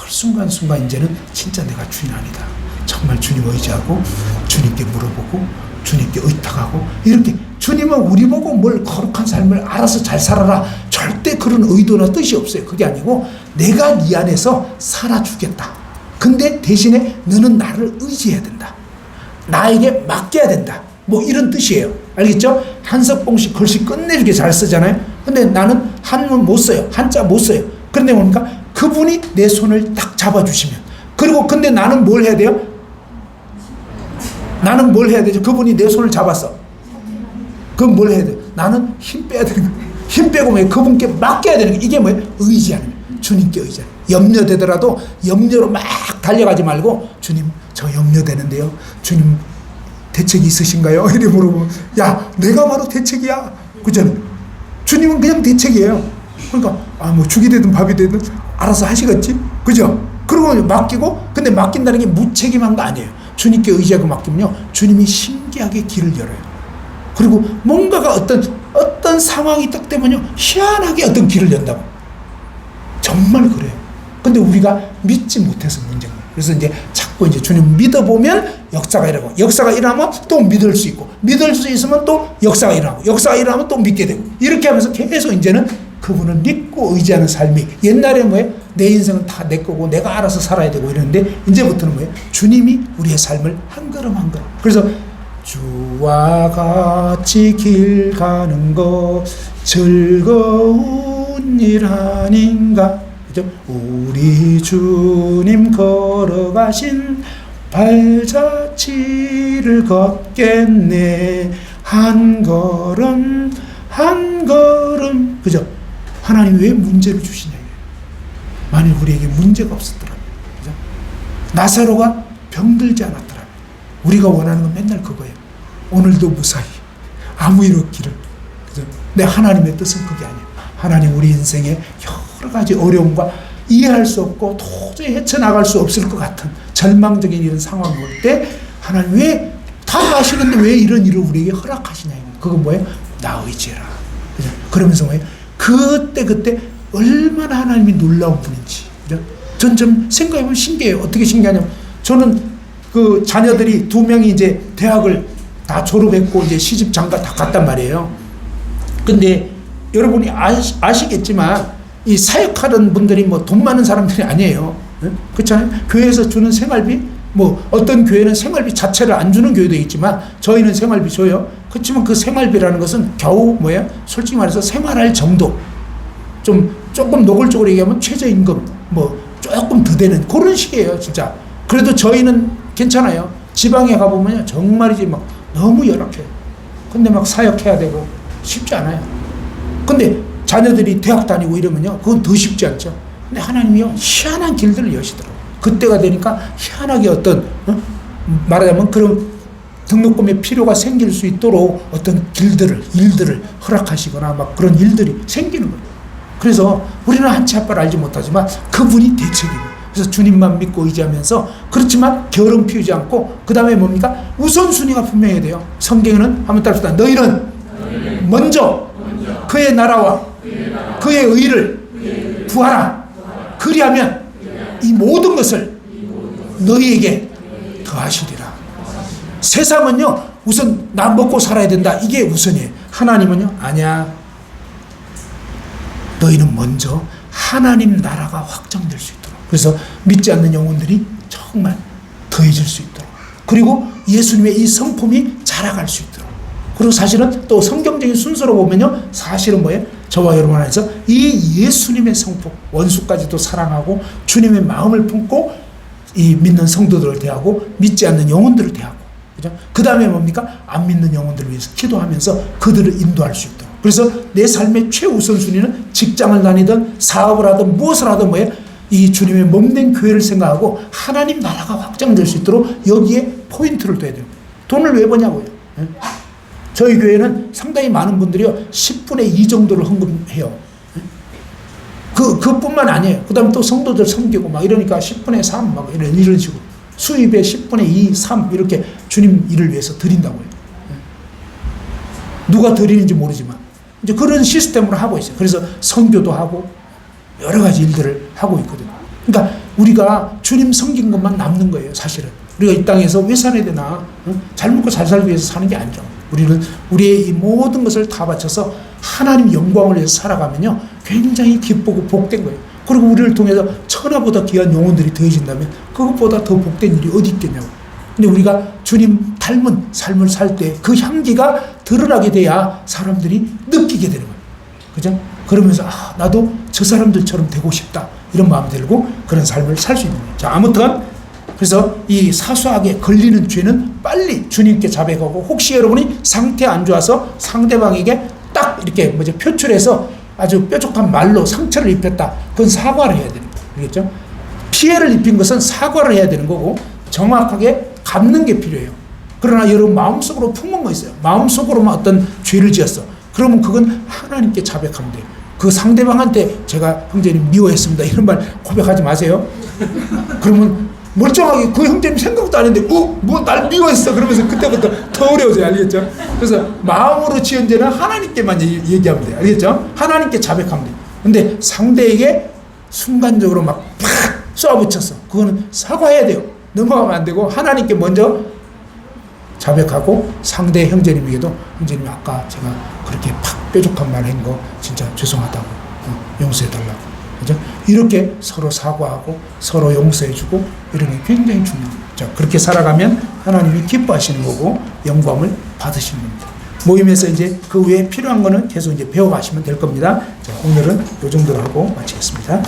순간순간 이제는 진짜 내가 주인 아니다, 정말 주님 의지하고 주님께 물어보고 주님께 의탁하고, 이렇게 주님은 우리 보고 뭘 거룩한 삶을 알아서 잘 살아라, 절대 그런 의도나 뜻이 없어요. 그게 아니고, 내가 네 안에서 살아주겠다. 근데 대신에 너는 나를 의지해야 된다, 나에게 맡겨야 된다, 뭐 이런 뜻이에요. 알겠죠? 한석봉 씨 글씨 끝내주게 잘 쓰잖아요. 근데 나는 한문 못 써요. 한자 못 써요. 그런데 뭡니까? 그분이 내 손을 딱 잡아주시면, 그리고 근데 나는 뭘 해야 돼요? 나는 뭘 해야 되죠? 그분이 내 손을 잡았어. 그럼 뭘 해야 돼요? 나는 힘 빼야 되는 거예요. 힘 빼고 왜 그분께 맡겨야 되는 거예요. 이게 뭐예요? 의지하는 거예요. 주님께 의지하는 거예요. 염려되더라도 염려로 막 달려가지 말고, 주님 저 염려되는데요. 주님 대책이 있으신가요? 이래 물어보면 야 내가 바로 대책이야. 그죠? 주님은 그냥 대책이에요. 그러니까 뭐 죽이 되든 밥이 되든 알아서 하시겠지. 그죠? 그리고 맡기고 근데 맡긴다는 게 무책임한 거 아니에요. 주님께 의지하고 맡기면요. 주님이 신기하게 길을 열어요. 그리고 뭔가가 어떤 상황이 딱 되면요. 희한하게 어떤 길을 연다고. 정말 그래요. 근데 우리가 믿지 못해서 문제인 거예요. 그래서 이제 자꾸 이제 주님 믿어보면 역사가 일어나고, 역사가 일어나면 또 믿을 수 있고, 믿을 수 있으면 또 역사가 일어나고, 역사가 일어나면 또 믿게 되고, 이렇게 하면서 계속 이제는 그분을 믿고 의지하는 삶이, 옛날에 뭐예요? 내 인생은 다 내 거고 내가 알아서 살아야 되고 이러는데 이제부터는 뭐예요? 주님이 우리의 삶을 한 걸음 한 걸음. 그래서 주와 같이 길 가는 것 즐거운 일 아닌가. 그죠? 우리 주님 걸어가신 발자취를 걷겠네. 한 걸음 한 걸음. 그죠? 하나님 왜 문제를 주시냐. 만일 우리에게 문제가 없었더라면, 그죠? 나사로가 병들지 않았더라면, 우리가 원하는 건 맨날 그거예요. 오늘도 무사히 아무 일 없기를. 그죠? 근데 하나님의 뜻은 그게 아니에요. 하나님 우리 인생에 여러 가지 어려움과 이해할 수 없고 도저히 헤쳐나갈 수 없을 것 같은 절망적인 이런 상황이 올 때 하나님 왜 다 아시는데 왜 이런 일을 우리에게 허락하시냐. 그건 뭐예요? 나 의지해라. 그죠? 그러면서 뭐예요? 그때 얼마나 하나님이 놀라운 분인지. 그죠? 전 좀 생각해보면 신기해요. 어떻게 신기하냐면 저는 그 자녀들이 2명이 이제 대학을 다 졸업했고 이제 시집 장가 다 갔단 말이에요. 근데 여러분이 아시겠지만 이 사역하는 분들이 뭐 돈 많은 사람들이 아니에요. 그렇잖아요. 교회에서 주는 생활비, 뭐 어떤 교회는 생활비 자체를 안 주는 교회도 있지만 저희는 생활비 줘요. 그렇지만 그 생활비라는 것은 겨우 뭐야? 솔직히 말해서 생활할 정도. 조금 노골적으로 얘기하면 최저임금 뭐 조금 더 되는 그런 식이에요. 진짜. 그래도 저희는 괜찮아요. 지방에 가보면 정말이지 막 너무 열악해요. 근데 막 사역해야 되고 쉽지 않아요. 근데 자녀들이 대학 다니고 이러면요, 그건 더 쉽지 않죠. 근데 하나님이요, 희한한 길들을 여시더라고요. 그때가 되니까 희한하게 말하자면 그런 등록금의 필요가 생길 수 있도록 어떤 일들을 허락하시거나 막 그런 일들이 생기는 거예요. 그래서 우리는 한치 앞을 알지 못하지만 그분이 대책이고, 그래서 주님만 믿고 의지하면서, 그렇지만 게으름 피우지 않고, 그 다음에 뭡니까? 우선순위가 분명해야 돼요. 성경에는 한번 따릅시다. 너희는 먼저 그의 나라와 그의 의를 구하라. 그리하면 이 모든 것을 너희에게 더하시리라. 세상은요, 우선 나 먹고 살아야 된다, 이게 우선이에요. 하나님은요, 아니야. 너희는 먼저 하나님 나라가 확장될 수 있도록, 그래서 믿지 않는 영혼들이 정말 더해질 수 있도록, 그리고 예수님의 이 성품이 자라갈 수 있도록. 그리고 사실은 또 성경적인 순서로 보면요, 사실은 뭐예요? 저와 여러분 안에서 이 예수님의 성품, 원수까지도 사랑하고 주님의 마음을 품고 이 믿는 성도들을 대하고 믿지 않는 영혼들을 대하고, 그죠? 그 다음에 뭡니까? 안 믿는 영혼들을 위해서 기도하면서 그들을 인도할 수 있도록. 그래서 내 삶의 최우선순위는 직장을 다니든 사업을 하든 무엇을 하든 뭐예요? 이 주님의 몸된 교회를 생각하고 하나님 나라가 확장될 수 있도록 여기에 포인트를 둬야 돼요. 돈을 왜 버냐고요? 저희 교회는 상당히 많은 분들이요, 10분의 2 정도를 헌금해요. 그뿐만 아니에요. 그 다음에 또 성도들 섬기고 막 이러니까 10분의 3 막 이런 식으로 수입의 10분의 2, 3 이렇게 주님 일을 위해서 드린다고요. 누가 드리는지 모르지만 이제 그런 시스템으로 하고 있어요. 그래서 선교도 하고 여러 가지 일들을 하고 있거든요. 그러니까 우리가 주님 섬긴 것만 남는 거예요. 사실은 우리가 이 땅에서 왜 살아야 되나, 잘 먹고 잘 살기 위해서 사는 게 아니죠. 우리는 우리의 이 모든 것을 다 바쳐서 하나님 영광을 위해서 살아가면요, 굉장히 기쁘고 복된 거예요. 그리고 우리를 통해서 천하보다 귀한 영혼들이 더해진다면 그것보다 더 복된 일이 어디 있겠냐고. 근데 우리가 주님 닮은 삶을 살 때 그 향기가 드러나게 돼야 사람들이 느끼게 되는 거예요. 그죠? 그러면서 나도 저 사람들처럼 되고 싶다, 이런 마음이 들고 그런 삶을 살 수 있는 거예요. 자, 아무튼 그래서 이 사소하게 걸리는 죄는 빨리 주님께 자백하고, 혹시 여러분이 상태 안 좋아서 상대방에게 딱 이렇게 표출해서 아주 뾰족한 말로 상처를 입혔다, 그건 사과를 해야 되는 거예요. 알겠죠? 피해를 입힌 것은 사과를 해야 되는 거고, 정확하게 갚는 게 필요해요. 그러나 여러분 마음속으로 품은 거 있어요. 마음속으로만 어떤 죄를 지었어. 그러면 그건 하나님께 자백하면 돼요. 그 상대방한테 제가 형제님 미워했습니다 이런 말 고백하지 마세요. 그러면 멀쩡하게 그 형제님 생각도 안 했는데 뭐 날 미워했어 그러면서 그때부터 더 어려워져요. 알겠죠? 그래서 마음으로 지은 죄는 하나님께만 얘기하면 돼요. 알겠죠? 하나님께 자백하면 돼요. 근데 상대에게 순간적으로 막 팍 쏘아붙였어. 그거는 사과해야 돼요. 넘어가면 안 되고 하나님께 먼저 자백하고 상대 형제님에게도 형제님 아까 제가 그렇게 팍 뾰족한 말 한 거 진짜 죄송하다고 용서해달라고. 그죠? 이렇게 서로 사과하고 서로 용서해주고 이런 게 굉장히 중요합니다. 자, 그렇게 살아가면 하나님이 기뻐하시는 거고 영광을 받으시는 겁니다. 모임에서 이제 그 외에 필요한 거는 계속 이제 배워가시면 될 겁니다. 자, 오늘은 이 정도로 하고 마치겠습니다.